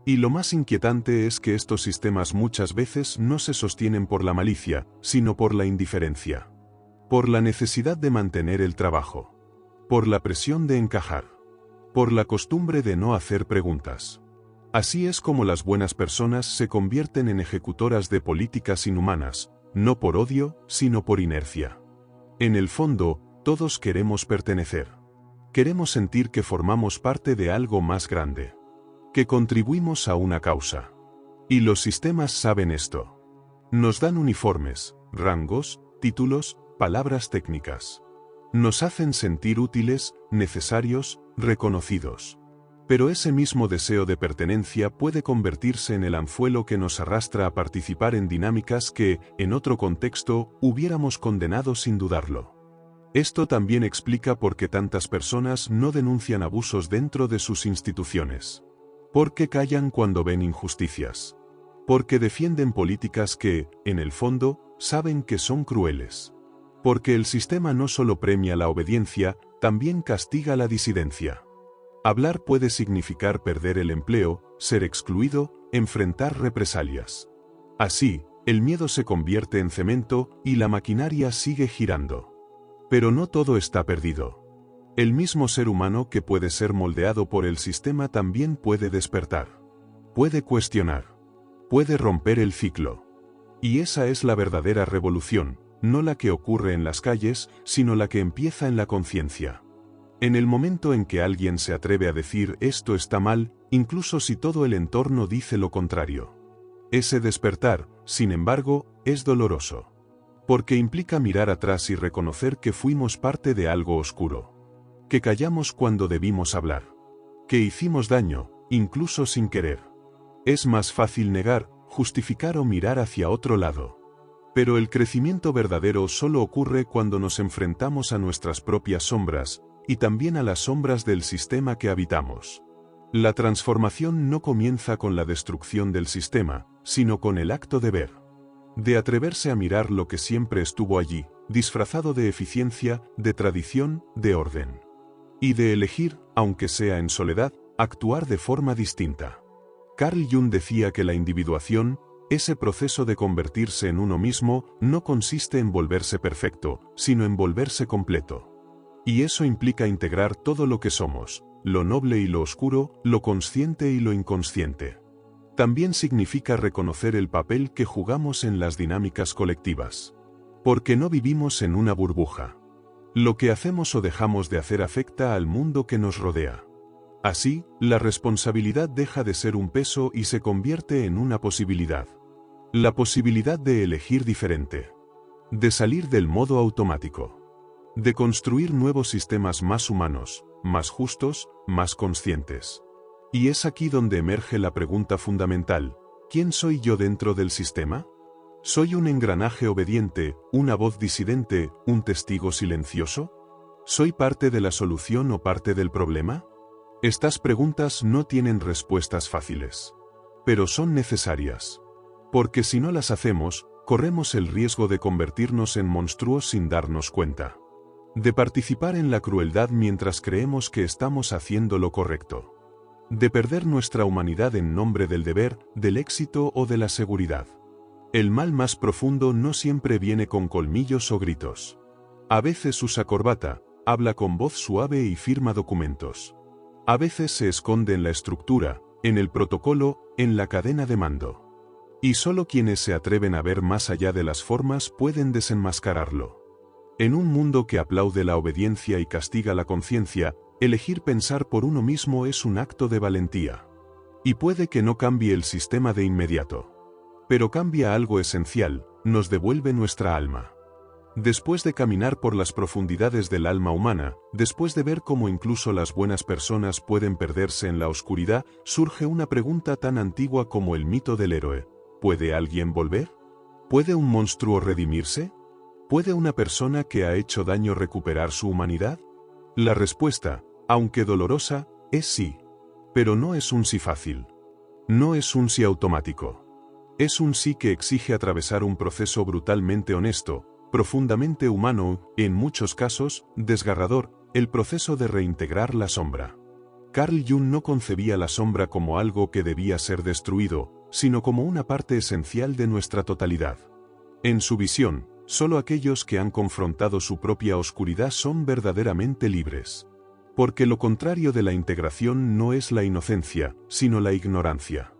Y lo más inquietante es que estos sistemas muchas veces no se sostienen por la malicia, sino por la indiferencia. Por la necesidad de mantener el trabajo. Por la presión de encajar. Por la costumbre de no hacer preguntas. Así es como las buenas personas se convierten en ejecutoras de políticas inhumanas, no por odio, sino por inercia. En el fondo, todos queremos pertenecer. Queremos sentir que formamos parte de algo más grande. Que contribuimos a una causa. Y los sistemas saben esto. Nos dan uniformes, rangos, títulos, palabras técnicas. Nos hacen sentir útiles, necesarios, reconocidos. Pero ese mismo deseo de pertenencia puede convertirse en el anzuelo que nos arrastra a participar en dinámicas que, en otro contexto, hubiéramos condenado sin dudarlo. Esto también explica por qué tantas personas no denuncian abusos dentro de sus instituciones. Porque callan cuando ven injusticias. Porque defienden políticas que, en el fondo, saben que son crueles. Porque el sistema no solo premia la obediencia, también castiga la disidencia. Hablar puede significar perder el empleo, ser excluido, enfrentar represalias. Así, el miedo se convierte en cemento y la maquinaria sigue girando. Pero no todo está perdido. El mismo ser humano que puede ser moldeado por el sistema también puede despertar. Puede cuestionar. Puede romper el ciclo. Y esa es la verdadera revolución, no la que ocurre en las calles, sino la que empieza en la conciencia. En el momento en que alguien se atreve a decir esto está mal, incluso si todo el entorno dice lo contrario. Ese despertar, sin embargo, es doloroso. Porque implica mirar atrás y reconocer que fuimos parte de algo oscuro. Que callamos cuando debimos hablar. Que hicimos daño, incluso sin querer. Es más fácil negar, justificar o mirar hacia otro lado. Pero el crecimiento verdadero solo ocurre cuando nos enfrentamos a nuestras propias sombras, y también a las sombras del sistema que habitamos. La transformación no comienza con la destrucción del sistema, sino con el acto de ver. De atreverse a mirar lo que siempre estuvo allí, disfrazado de eficiencia, de tradición, de orden. Y de elegir, aunque sea en soledad, actuar de forma distinta. Carl Jung decía que la individuación, ese proceso de convertirse en uno mismo, no consiste en volverse perfecto, sino en volverse completo. Y eso implica integrar todo lo que somos, lo noble y lo oscuro, lo consciente y lo inconsciente. También significa reconocer el papel que jugamos en las dinámicas colectivas. Porque no vivimos en una burbuja. Lo que hacemos o dejamos de hacer afecta al mundo que nos rodea. Así, la responsabilidad deja de ser un peso y se convierte en una posibilidad. La posibilidad de elegir diferente. De salir del modo automático. De construir nuevos sistemas más humanos, más justos, más conscientes. Y es aquí donde emerge la pregunta fundamental: ¿quién soy yo dentro del sistema? ¿Soy un engranaje obediente, una voz disidente, un testigo silencioso? ¿Soy parte de la solución o parte del problema? Estas preguntas no tienen respuestas fáciles. Pero son necesarias. Porque si no las hacemos, corremos el riesgo de convertirnos en monstruos sin darnos cuenta. De participar en la crueldad mientras creemos que estamos haciendo lo correcto. De perder nuestra humanidad en nombre del deber, del éxito o de la seguridad. El mal más profundo no siempre viene con colmillos o gritos. A veces usa corbata, habla con voz suave y firma documentos. A veces se esconde en la estructura, en el protocolo, en la cadena de mando. Y solo quienes se atreven a ver más allá de las formas pueden desenmascararlo. En un mundo que aplaude la obediencia y castiga la conciencia, elegir pensar por uno mismo es un acto de valentía. Y puede que no cambie el sistema de inmediato. Pero cambia algo esencial, nos devuelve nuestra alma. Después de caminar por las profundidades del alma humana, después de ver cómo incluso las buenas personas pueden perderse en la oscuridad, surge una pregunta tan antigua como el mito del héroe. ¿Puede alguien volver? ¿Puede un monstruo redimirse? ¿Puede una persona que ha hecho daño recuperar su humanidad? La respuesta, aunque dolorosa, es sí. Pero no es un sí fácil. No es un sí automático. Es un sí que exige atravesar un proceso brutalmente honesto, profundamente humano, en muchos casos, desgarrador, el proceso de reintegrar la sombra. Carl Jung no concebía la sombra como algo que debía ser destruido, sino como una parte esencial de nuestra totalidad. En su visión, solo aquellos que han confrontado su propia oscuridad son verdaderamente libres. Porque lo contrario de la integración no es la inocencia, sino la ignorancia.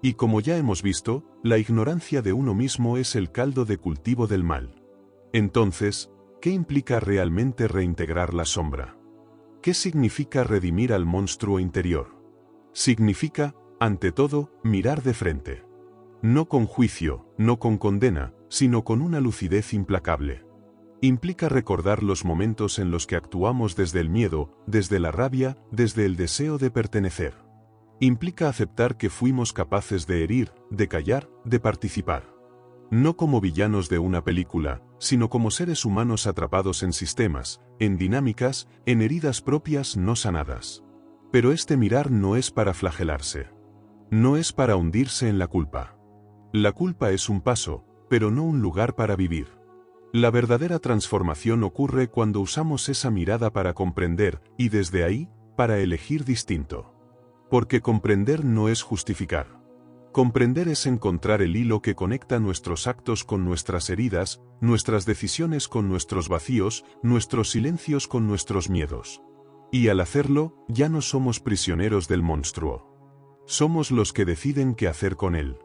Y como ya hemos visto, la ignorancia de uno mismo es el caldo de cultivo del mal. Entonces, ¿qué implica realmente reintegrar la sombra? ¿Qué significa redimir al monstruo interior? Significa, ante todo, mirar de frente. No con juicio, no con condena, sino con una lucidez implacable. Implica recordar los momentos en los que actuamos desde el miedo, desde la rabia, desde el deseo de pertenecer. Implica aceptar que fuimos capaces de herir, de callar, de participar. No como villanos de una película, sino como seres humanos atrapados en sistemas, en dinámicas, en heridas propias no sanadas. Pero este mirar no es para flagelarse. No es para hundirse en la culpa. La culpa es un paso, pero no un lugar para vivir. La verdadera transformación ocurre cuando usamos esa mirada para comprender, y desde ahí, para elegir distinto. Porque comprender no es justificar. Comprender es encontrar el hilo que conecta nuestros actos con nuestras heridas, nuestras decisiones con nuestros vacíos, nuestros silencios con nuestros miedos. Y al hacerlo, ya no somos prisioneros del monstruo. Somos los que deciden qué hacer con él.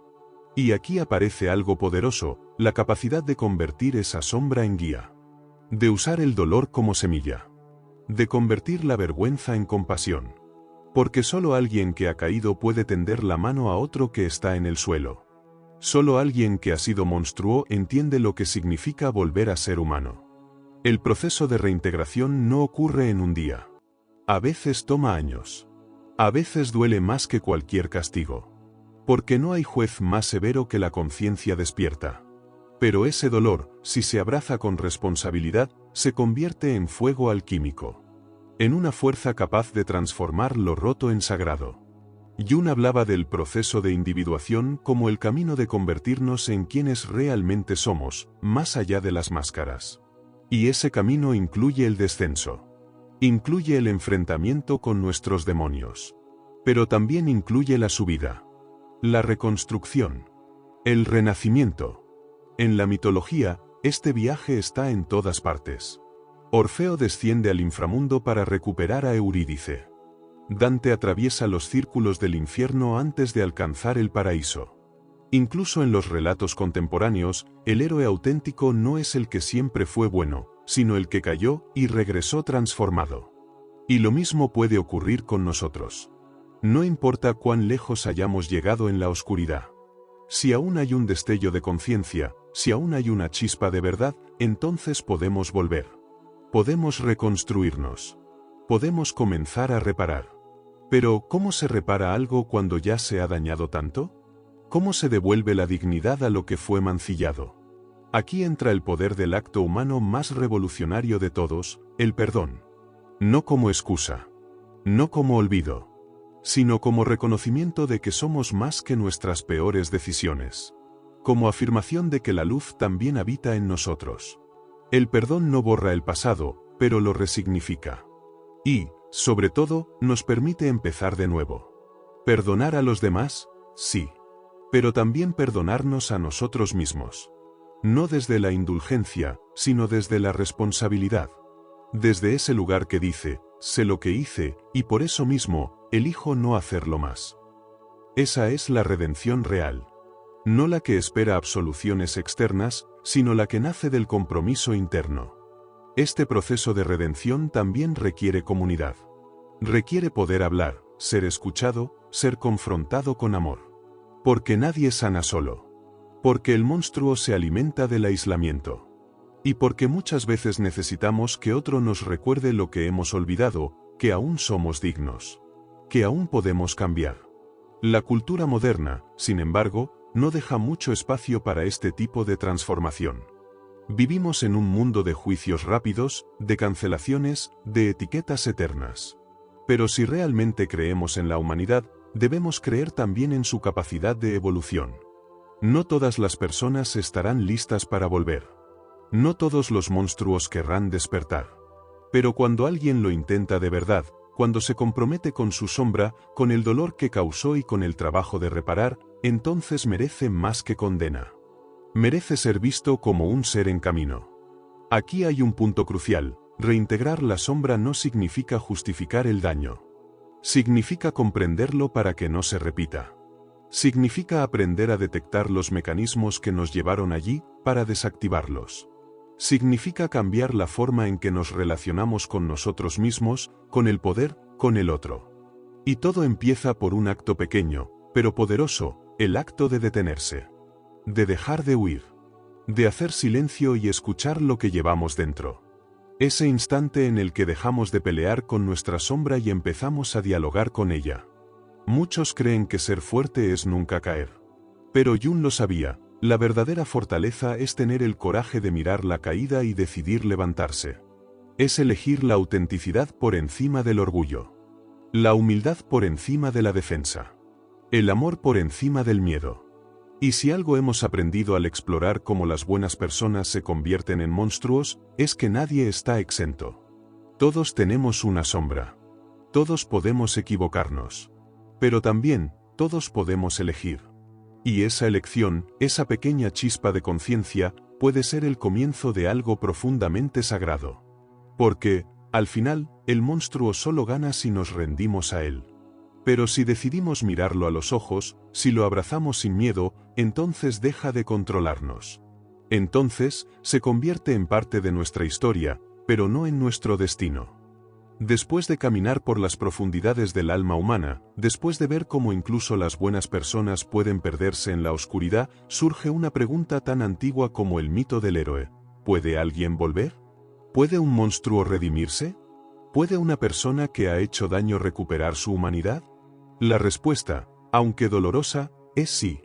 Y aquí aparece algo poderoso, la capacidad de convertir esa sombra en guía, de usar el dolor como semilla, de convertir la vergüenza en compasión. Porque solo alguien que ha caído puede tender la mano a otro que está en el suelo. Solo alguien que ha sido monstruo entiende lo que significa volver a ser humano. El proceso de reintegración no ocurre en un día. A veces toma años. A veces duele más que cualquier castigo. Porque no hay juez más severo que la conciencia despierta. Pero ese dolor, si se abraza con responsabilidad, se convierte en fuego alquímico. En una fuerza capaz de transformar lo roto en sagrado. Jung hablaba del proceso de individuación como el camino de convertirnos en quienes realmente somos, más allá de las máscaras. Y ese camino incluye el descenso. Incluye el enfrentamiento con nuestros demonios. Pero también incluye la subida. La reconstrucción. El renacimiento. En la mitología, este viaje está en todas partes. Orfeo desciende al inframundo para recuperar a Eurídice. Dante atraviesa los círculos del infierno antes de alcanzar el paraíso. Incluso en los relatos contemporáneos, el héroe auténtico no es el que siempre fue bueno, sino el que cayó y regresó transformado. Y lo mismo puede ocurrir con nosotros. No importa cuán lejos hayamos llegado en la oscuridad. Si aún hay un destello de conciencia, si aún hay una chispa de verdad, entonces podemos volver. Podemos reconstruirnos. Podemos comenzar a reparar. Pero, ¿cómo se repara algo cuando ya se ha dañado tanto? ¿Cómo se devuelve la dignidad a lo que fue mancillado? Aquí entra el poder del acto humano más revolucionario de todos, el perdón. No como excusa. No como olvido. Sino como reconocimiento de que somos más que nuestras peores decisiones. Como afirmación de que la luz también habita en nosotros. El perdón no borra el pasado, pero lo resignifica. Y, sobre todo, nos permite empezar de nuevo. Perdonar a los demás, sí. Pero también perdonarnos a nosotros mismos. No desde la indulgencia, sino desde la responsabilidad. Desde ese lugar que dice, sé lo que hice, y por eso mismo, elijo no hacerlo más. Esa es la redención real. No la que espera absoluciones externas, sino la que nace del compromiso interno. Este proceso de redención también requiere comunidad. Requiere poder hablar, ser escuchado, ser confrontado con amor. Porque nadie sana solo. Porque el monstruo se alimenta del aislamiento. Y porque muchas veces necesitamos que otro nos recuerde lo que hemos olvidado, que aún somos dignos. Que aún podemos cambiar. La cultura moderna, sin embargo, no deja mucho espacio para este tipo de transformación. Vivimos en un mundo de juicios rápidos, de cancelaciones, de etiquetas eternas. Pero si realmente creemos en la humanidad, debemos creer también en su capacidad de evolución. No todas las personas estarán listas para volver. No todos los monstruos querrán despertar. Pero cuando alguien lo intenta de verdad, cuando se compromete con su sombra, con el dolor que causó y con el trabajo de reparar, entonces merece más que condena. Merece ser visto como un ser en camino. Aquí hay un punto crucial: reintegrar la sombra no significa justificar el daño. Significa comprenderlo para que no se repita. Significa aprender a detectar los mecanismos que nos llevaron allí, para desactivarlos. Significa cambiar la forma en que nos relacionamos con nosotros mismos, con el poder, con el otro. Y todo empieza por un acto pequeño, pero poderoso, el acto de detenerse. De dejar de huir. De hacer silencio y escuchar lo que llevamos dentro. Ese instante en el que dejamos de pelear con nuestra sombra y empezamos a dialogar con ella. Muchos creen que ser fuerte es nunca caer. Pero Jung lo sabía, la verdadera fortaleza es tener el coraje de mirar la caída y decidir levantarse. Es elegir la autenticidad por encima del orgullo. La humildad por encima de la defensa. El amor por encima del miedo. Y si algo hemos aprendido al explorar cómo las buenas personas se convierten en monstruos, es que nadie está exento. Todos tenemos una sombra. Todos podemos equivocarnos. Pero también, todos podemos elegir. Y esa elección, esa pequeña chispa de conciencia, puede ser el comienzo de algo profundamente sagrado. Porque, al final, el monstruo solo gana si nos rendimos a él. Pero si decidimos mirarlo a los ojos, si lo abrazamos sin miedo, entonces deja de controlarnos. Entonces, se convierte en parte de nuestra historia, pero no en nuestro destino. Después de caminar por las profundidades del alma humana, después de ver cómo incluso las buenas personas pueden perderse en la oscuridad, surge una pregunta tan antigua como el mito del héroe. ¿Puede alguien volver? ¿Puede un monstruo redimirse? ¿Puede una persona que ha hecho daño recuperar su humanidad? La respuesta, aunque dolorosa, es sí.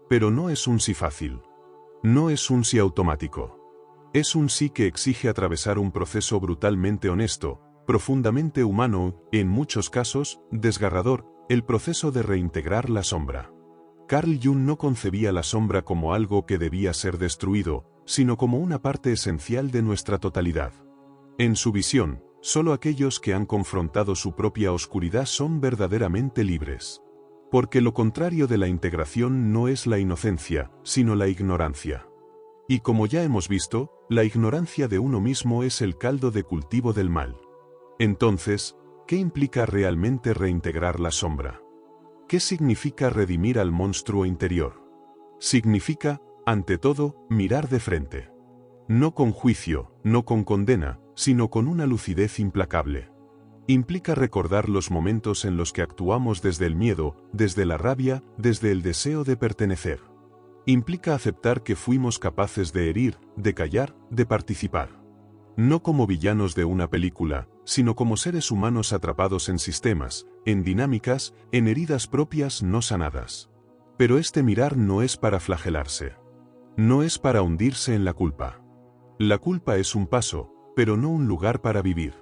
Pero no es un sí fácil. No es un sí automático. Es un sí que exige atravesar un proceso brutalmente honesto, profundamente humano, en muchos casos, desgarrador, el proceso de reintegrar la sombra. Carl Jung no concebía la sombra como algo que debía ser destruido, sino como una parte esencial de nuestra totalidad. En su visión, solo aquellos que han confrontado su propia oscuridad son verdaderamente libres. Porque lo contrario de la integración no es la inocencia, sino la ignorancia. Y como ya hemos visto, la ignorancia de uno mismo es el caldo de cultivo del mal. Entonces, ¿qué implica realmente reintegrar la sombra? ¿Qué significa redimir al monstruo interior? Significa, ante todo, mirar de frente. No con juicio, no con condena, sino con una lucidez implacable. Implica recordar los momentos en los que actuamos desde el miedo, desde la rabia, desde el deseo de pertenecer. Implica aceptar que fuimos capaces de herir, de callar, de participar. No como villanos de una película, sino como seres humanos atrapados en sistemas, en dinámicas, en heridas propias no sanadas. Pero este mirar no es para flagelarse. No es para hundirse en la culpa. La culpa es un paso, pero no un lugar para vivir.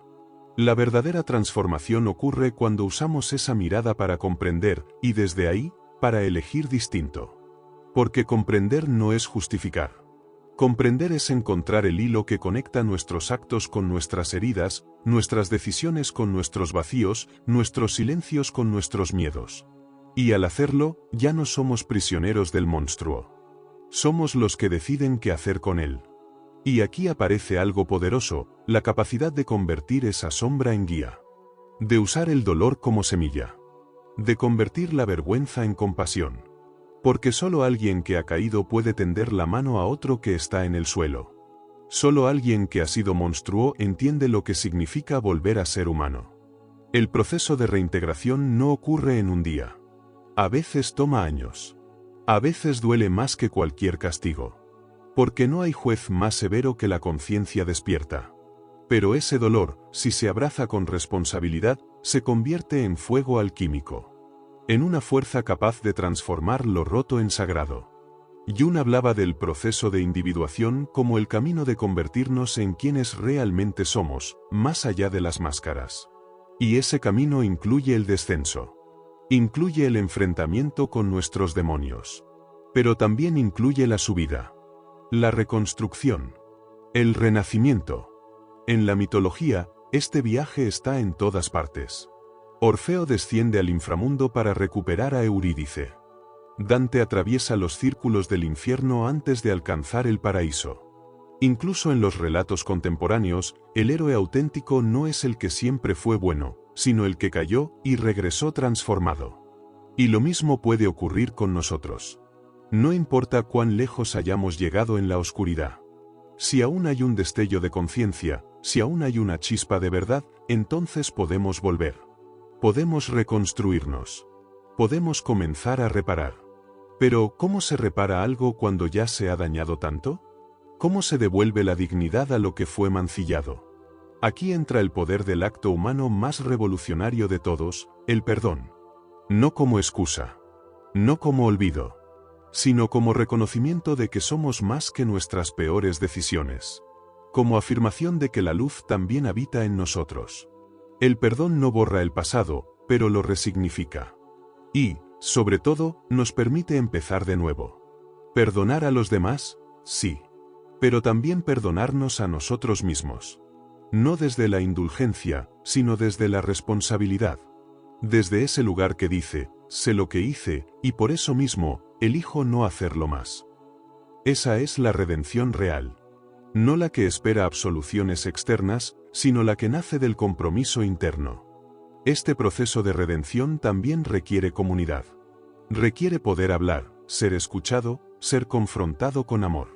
La verdadera transformación ocurre cuando usamos esa mirada para comprender, y desde ahí, para elegir distinto. Porque comprender no es justificar. Comprender es encontrar el hilo que conecta nuestros actos con nuestras heridas, nuestras decisiones con nuestros vacíos, nuestros silencios con nuestros miedos. Y al hacerlo, ya no somos prisioneros del monstruo. Somos los que deciden qué hacer con él. Y aquí aparece algo poderoso, la capacidad de convertir esa sombra en guía. De usar el dolor como semilla. De convertir la vergüenza en compasión. Porque solo alguien que ha caído puede tender la mano a otro que está en el suelo. Solo alguien que ha sido monstruo entiende lo que significa volver a ser humano. El proceso de reintegración no ocurre en un día. A veces toma años. A veces duele más que cualquier castigo. Porque no hay juez más severo que la conciencia despierta. Pero ese dolor, si se abraza con responsabilidad, se convierte en fuego alquímico. En una fuerza capaz de transformar lo roto en sagrado. Jung hablaba del proceso de individuación como el camino de convertirnos en quienes realmente somos, más allá de las máscaras. Y ese camino incluye el descenso. Incluye el enfrentamiento con nuestros demonios. Pero también incluye la subida. La reconstrucción. El renacimiento. En la mitología, este viaje está en todas partes. Orfeo desciende al inframundo para recuperar a Eurídice. Dante atraviesa los círculos del infierno antes de alcanzar el paraíso. Incluso en los relatos contemporáneos, el héroe auténtico no es el que siempre fue bueno, sino el que cayó y regresó transformado. Y lo mismo puede ocurrir con nosotros. No importa cuán lejos hayamos llegado en la oscuridad. Si aún hay un destello de conciencia, si aún hay una chispa de verdad, entonces podemos volver. Podemos reconstruirnos. Podemos comenzar a reparar. Pero, ¿cómo se repara algo cuando ya se ha dañado tanto? ¿Cómo se devuelve la dignidad a lo que fue mancillado? Aquí entra el poder del acto humano más revolucionario de todos, el perdón. No como excusa. No como olvido. Sino como reconocimiento de que somos más que nuestras peores decisiones. Como afirmación de que la luz también habita en nosotros. El perdón no borra el pasado, pero lo resignifica. Y, sobre todo, nos permite empezar de nuevo. Perdonar a los demás, sí. Pero también perdonarnos a nosotros mismos. No desde la indulgencia, sino desde la responsabilidad. Desde ese lugar que dice, sé lo que hice, y por eso mismo, elijo no hacerlo más. Esa es la redención real. No la que espera absoluciones externas, sino la que nace del compromiso interno. Este proceso de redención también requiere comunidad. Requiere poder hablar, ser escuchado, ser confrontado con amor.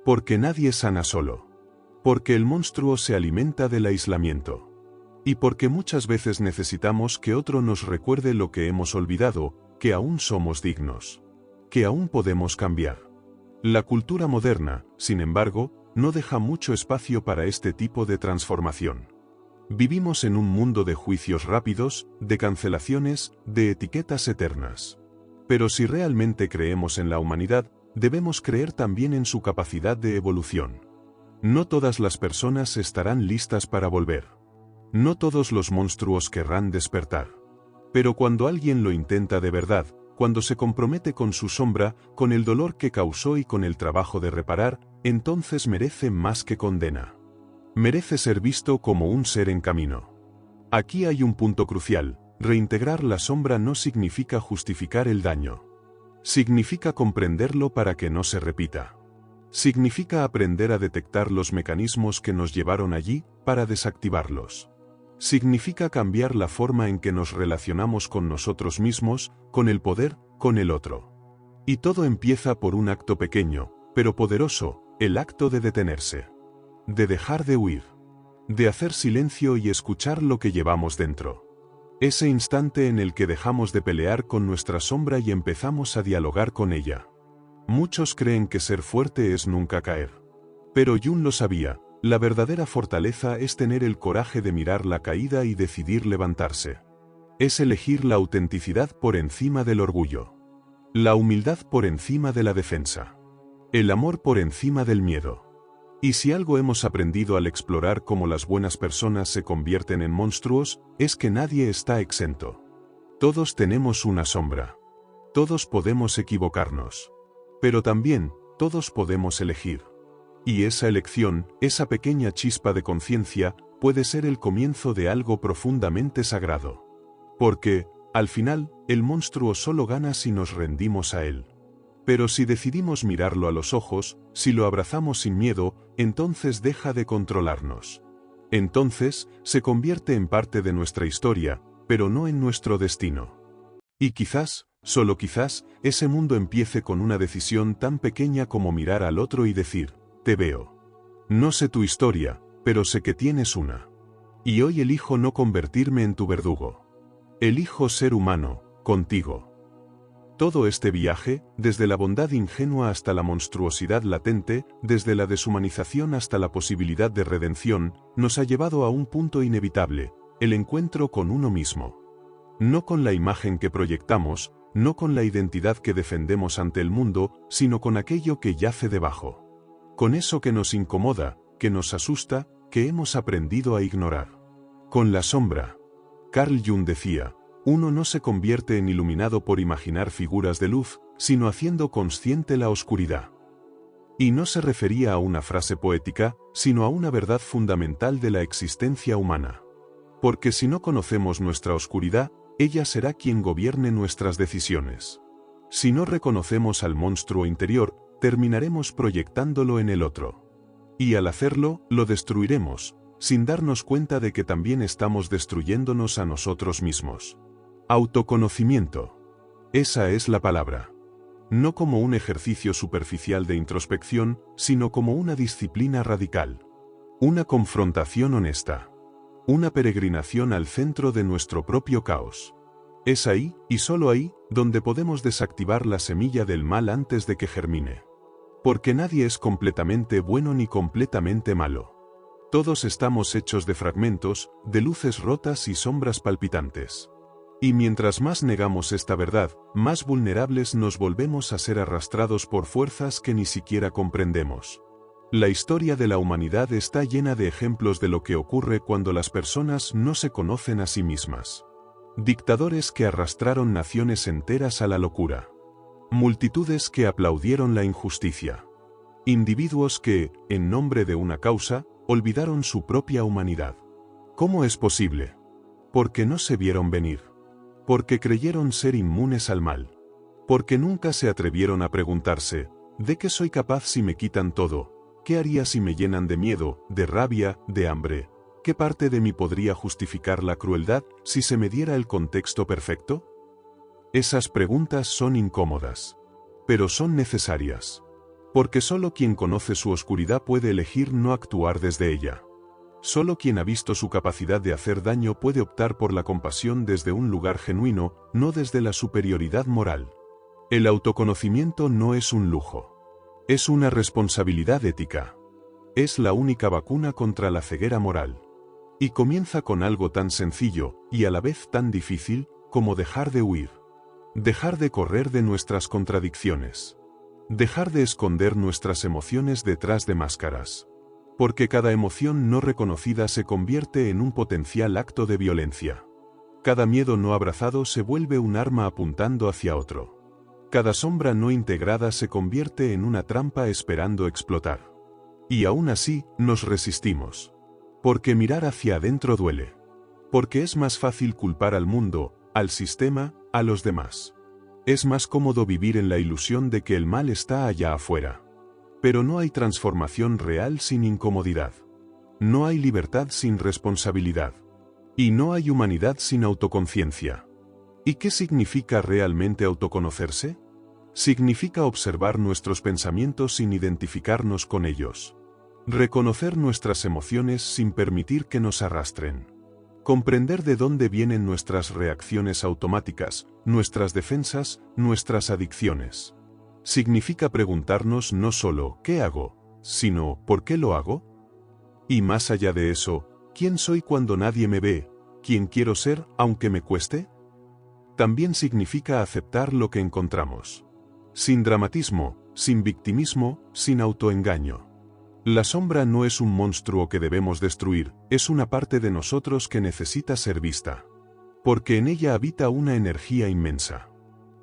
Porque nadie sana solo. Porque el monstruo se alimenta del aislamiento. Y porque muchas veces necesitamos que otro nos recuerde lo que hemos olvidado, que aún somos dignos. Que aún podemos cambiar. La cultura moderna, sin embargo, no deja mucho espacio para este tipo de transformación. Vivimos en un mundo de juicios rápidos, de cancelaciones, de etiquetas eternas. Pero si realmente creemos en la humanidad, debemos creer también en su capacidad de evolución. No todas las personas estarán listas para volver. No todos los monstruos querrán despertar. Pero cuando alguien lo intenta de verdad, cuando se compromete con su sombra, con el dolor que causó y con el trabajo de reparar, entonces merece más que condena. Merece ser visto como un ser en camino. Aquí hay un punto crucial: reintegrar la sombra no significa justificar el daño. Significa comprenderlo para que no se repita. Significa aprender a detectar los mecanismos que nos llevaron allí, para desactivarlos. Significa cambiar la forma en que nos relacionamos con nosotros mismos, con el poder, con el otro. Y todo empieza por un acto pequeño, pero poderoso: el acto de detenerse. De dejar de huir. De hacer silencio y escuchar lo que llevamos dentro. Ese instante en el que dejamos de pelear con nuestra sombra y empezamos a dialogar con ella. Muchos creen que ser fuerte es nunca caer. Pero Jung lo sabía: la verdadera fortaleza es tener el coraje de mirar la caída y decidir levantarse. Es elegir la autenticidad por encima del orgullo. La humildad por encima de la defensa. El amor por encima del miedo. Y si algo hemos aprendido al explorar cómo las buenas personas se convierten en monstruos, es que nadie está exento. Todos tenemos una sombra. Todos podemos equivocarnos. Pero también, todos podemos elegir. Y esa elección, esa pequeña chispa de conciencia, puede ser el comienzo de algo profundamente sagrado. Porque, al final, el monstruo solo gana si nos rendimos a él. Pero si decidimos mirarlo a los ojos, si lo abrazamos sin miedo, entonces deja de controlarnos. Entonces, se convierte en parte de nuestra historia, pero no en nuestro destino. Y quizás, solo quizás, ese mundo empiece con una decisión tan pequeña como mirar al otro y decir: te veo. No sé tu historia, pero sé que tienes una. Y hoy elijo no convertirme en tu verdugo. Elijo ser humano, contigo. Todo este viaje, desde la bondad ingenua hasta la monstruosidad latente, desde la deshumanización hasta la posibilidad de redención, nos ha llevado a un punto inevitable: el encuentro con uno mismo. No con la imagen que proyectamos, no con la identidad que defendemos ante el mundo, sino con aquello que yace debajo. Con eso que nos incomoda, que nos asusta, que hemos aprendido a ignorar. Con la sombra. Carl Jung decía: uno no se convierte en iluminado por imaginar figuras de luz, sino haciendo consciente la oscuridad. Y no se refería a una frase poética, sino a una verdad fundamental de la existencia humana. Porque si no conocemos nuestra oscuridad, ella será quien gobierne nuestras decisiones. Si no reconocemos al monstruo interior, terminaremos proyectándolo en el otro. Y al hacerlo, lo destruiremos, sin darnos cuenta de que también estamos destruyéndonos a nosotros mismos. Autoconocimiento. Esa es la palabra. No como un ejercicio superficial de introspección, sino como una disciplina radical. Una confrontación honesta. Una peregrinación al centro de nuestro propio caos. Es ahí, y solo ahí, donde podemos desactivar la semilla del mal antes de que germine. Porque nadie es completamente bueno ni completamente malo. Todos estamos hechos de fragmentos, de luces rotas y sombras palpitantes. Y mientras más negamos esta verdad, más vulnerables nos volvemos a ser arrastrados por fuerzas que ni siquiera comprendemos. La historia de la humanidad está llena de ejemplos de lo que ocurre cuando las personas no se conocen a sí mismas. Dictadores que arrastraron naciones enteras a la locura. Multitudes que aplaudieron la injusticia. Individuos que, en nombre de una causa, olvidaron su propia humanidad. ¿Cómo es posible? Porque no se vieron venir. Porque creyeron ser inmunes al mal. Porque nunca se atrevieron a preguntarse: ¿de qué soy capaz si me quitan todo? ¿Qué haría si me llenan de miedo, de rabia, de hambre? ¿Qué parte de mí podría justificar la crueldad si se me diera el contexto perfecto? Esas preguntas son incómodas. Pero son necesarias. Porque solo quien conoce su oscuridad puede elegir no actuar desde ella. Solo quien ha visto su capacidad de hacer daño puede optar por la compasión desde un lugar genuino, no desde la superioridad moral. El autoconocimiento no es un lujo. Es una responsabilidad ética. Es la única vacuna contra la ceguera moral. Y comienza con algo tan sencillo, y a la vez tan difícil, como dejar de huir. Dejar de correr de nuestras contradicciones. Dejar de esconder nuestras emociones detrás de máscaras. Porque cada emoción no reconocida se convierte en un potencial acto de violencia. Cada miedo no abrazado se vuelve un arma apuntando hacia otro. Cada sombra no integrada se convierte en una trampa esperando explotar. Y aún así, nos resistimos. Porque mirar hacia adentro duele. Porque es más fácil culpar al mundo, al sistema, a los demás. Es más cómodo vivir en la ilusión de que el mal está allá afuera. Pero no hay transformación real sin incomodidad. No hay libertad sin responsabilidad. Y no hay humanidad sin autoconciencia. ¿Y qué significa realmente autoconocerse? Significa observar nuestros pensamientos sin identificarnos con ellos. Reconocer nuestras emociones sin permitir que nos arrastren. Comprender de dónde vienen nuestras reacciones automáticas, nuestras defensas, nuestras adicciones. Significa preguntarnos no solo ¿qué hago?, sino ¿por qué lo hago? Y más allá de eso, ¿quién soy cuando nadie me ve? ¿Quién quiero ser, aunque me cueste? También significa aceptar lo que encontramos. Sin dramatismo, sin victimismo, sin autoengaño. La sombra no es un monstruo que debemos destruir, es una parte de nosotros que necesita ser vista. Porque en ella habita una energía inmensa.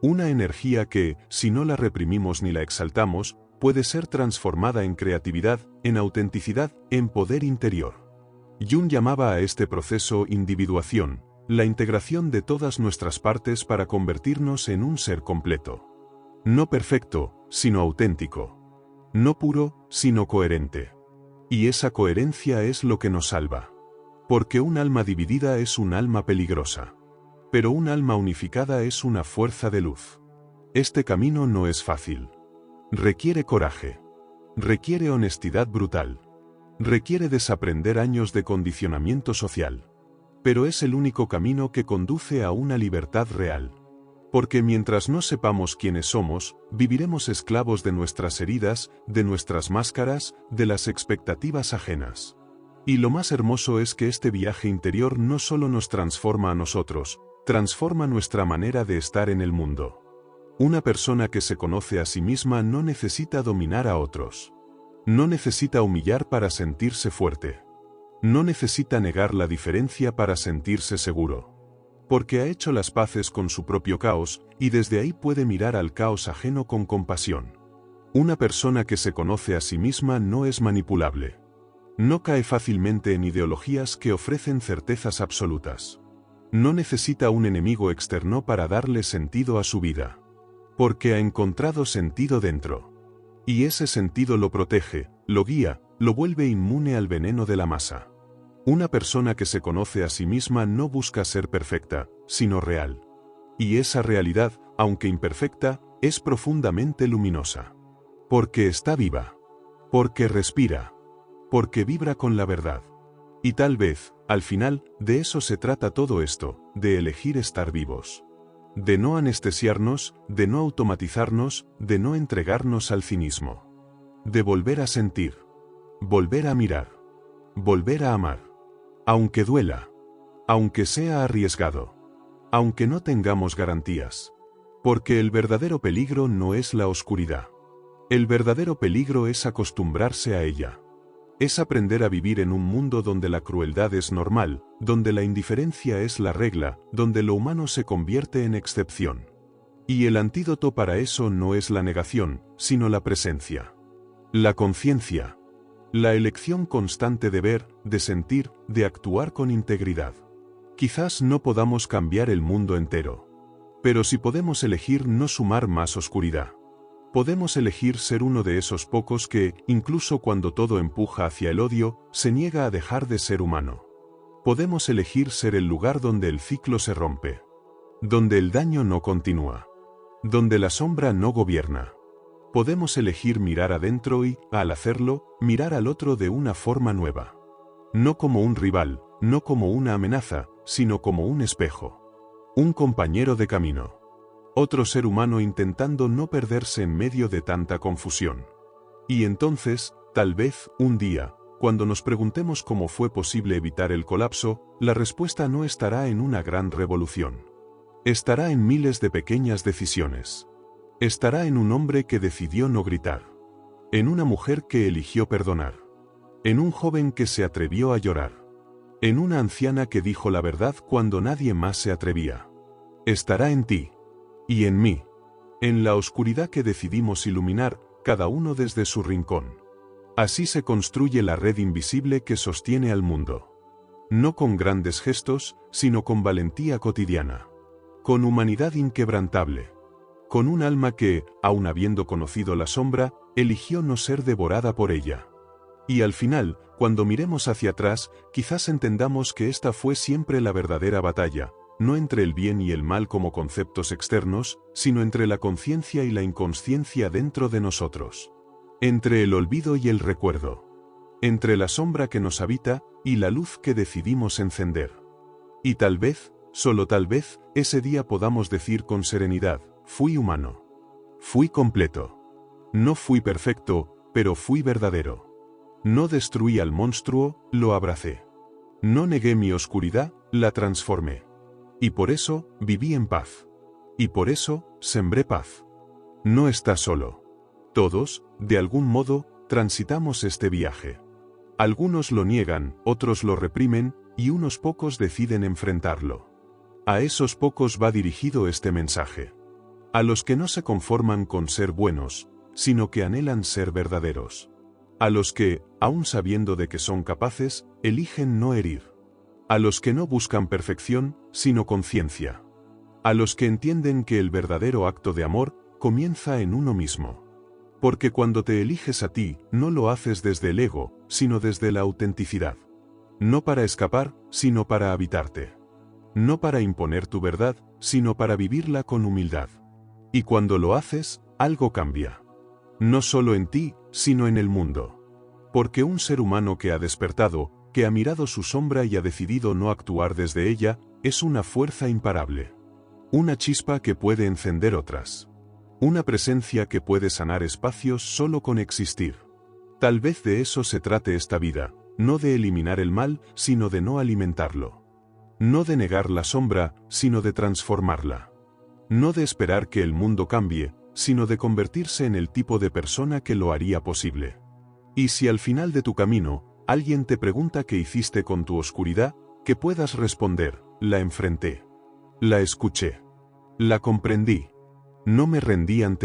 Una energía que, si no la reprimimos ni la exaltamos, puede ser transformada en creatividad, en autenticidad, en poder interior. Jung llamaba a este proceso individuación, la integración de todas nuestras partes para convertirnos en un ser completo. No perfecto, sino auténtico. No puro, sino coherente. Y esa coherencia es lo que nos salva. Porque un alma dividida es un alma peligrosa. Pero un alma unificada es una fuerza de luz. Este camino no es fácil. Requiere coraje. Requiere honestidad brutal. Requiere desaprender años de condicionamiento social. Pero es el único camino que conduce a una libertad real. Porque mientras no sepamos quiénes somos, viviremos esclavos de nuestras heridas, de nuestras máscaras, de las expectativas ajenas. Y lo más hermoso es que este viaje interior no solo nos transforma a nosotros, transforma nuestra manera de estar en el mundo. Una persona que se conoce a sí misma no necesita dominar a otros. No necesita humillar para sentirse fuerte. No necesita negar la diferencia para sentirse seguro. Porque ha hecho las paces con su propio caos, y desde ahí puede mirar al caos ajeno con compasión. Una persona que se conoce a sí misma no es manipulable. No cae fácilmente en ideologías que ofrecen certezas absolutas. No necesita un enemigo externo para darle sentido a su vida. Porque ha encontrado sentido dentro. Y ese sentido lo protege, lo guía, lo vuelve inmune al veneno de la masa. Una persona que se conoce a sí misma no busca ser perfecta, sino real. Y esa realidad, aunque imperfecta, es profundamente luminosa. Porque está viva. Porque respira. Porque vibra con la verdad. Y tal vez, al final, de eso se trata todo esto, de elegir estar vivos. De no anestesiarnos, de no automatizarnos, de no entregarnos al cinismo. De volver a sentir. Volver a mirar. Volver a amar. Aunque duela. Aunque sea arriesgado. Aunque no tengamos garantías. Porque el verdadero peligro no es la oscuridad. El verdadero peligro es acostumbrarse a ella. Es aprender a vivir en un mundo donde la crueldad es normal, donde la indiferencia es la regla, donde lo humano se convierte en excepción. Y el antídoto para eso no es la negación, sino la presencia. La conciencia. La elección constante de ver, de sentir, de actuar con integridad. Quizás no podamos cambiar el mundo entero. Pero si podemos elegir no sumar más oscuridad. Podemos elegir ser uno de esos pocos que, incluso cuando todo empuja hacia el odio, se niega a dejar de ser humano. Podemos elegir ser el lugar donde el ciclo se rompe. Donde el daño no continúa. Donde la sombra no gobierna. Podemos elegir mirar adentro y, al hacerlo, mirar al otro de una forma nueva. No como un rival, no como una amenaza, sino como un espejo. Un compañero de camino. Otro ser humano intentando no perderse en medio de tanta confusión. Y entonces, tal vez, un día, cuando nos preguntemos cómo fue posible evitar el colapso, la respuesta no estará en una gran revolución. Estará en miles de pequeñas decisiones. Estará en un hombre que decidió no gritar. En una mujer que eligió perdonar. En un joven que se atrevió a llorar. En una anciana que dijo la verdad cuando nadie más se atrevía. Estará en ti. Y en mí. En la oscuridad que decidimos iluminar, cada uno desde su rincón. Así se construye la red invisible que sostiene al mundo. No con grandes gestos, sino con valentía cotidiana. Con humanidad inquebrantable. Con un alma que, aun habiendo conocido la sombra, eligió no ser devorada por ella. Y al final, cuando miremos hacia atrás, quizás entendamos que esta fue siempre la verdadera batalla, no entre el bien y el mal como conceptos externos, sino entre la conciencia y la inconsciencia dentro de nosotros. Entre el olvido y el recuerdo. Entre la sombra que nos habita y la luz que decidimos encender. Y tal vez, solo tal vez, ese día podamos decir con serenidad: fui humano. Fui completo. No fui perfecto, pero fui verdadero. No destruí al monstruo, lo abracé. No negué mi oscuridad, la transformé. Y por eso, viví en paz. Y por eso, sembré paz. No estás solo. Todos, de algún modo, transitamos este viaje. Algunos lo niegan, otros lo reprimen, y unos pocos deciden enfrentarlo. A esos pocos va dirigido este mensaje. A los que no se conforman con ser buenos, sino que anhelan ser verdaderos. A los que, aun sabiendo de que son capaces, eligen no herir. A los que no buscan perfección, sino conciencia. A los que entienden que el verdadero acto de amor comienza en uno mismo. Porque cuando te eliges a ti, no lo haces desde el ego, sino desde la autenticidad. No para escapar, sino para habitarte. No para imponer tu verdad, sino para vivirla con humildad. Y cuando lo haces, algo cambia. No solo en ti, sino en el mundo. Porque un ser humano que ha despertado, que ha mirado su sombra y ha decidido no actuar desde ella, es una fuerza imparable. Una chispa que puede encender otras. Una presencia que puede sanar espacios solo con existir. Tal vez de eso se trate esta vida, no de eliminar el mal, sino de no alimentarlo. No de negar la sombra, sino de transformarla. No de esperar que el mundo cambie, sino de convertirse en el tipo de persona que lo haría posible. Y si al final de tu camino, alguien te pregunta qué hiciste con tu oscuridad, que puedas responder: la enfrenté. La escuché. La comprendí. No me rendí ante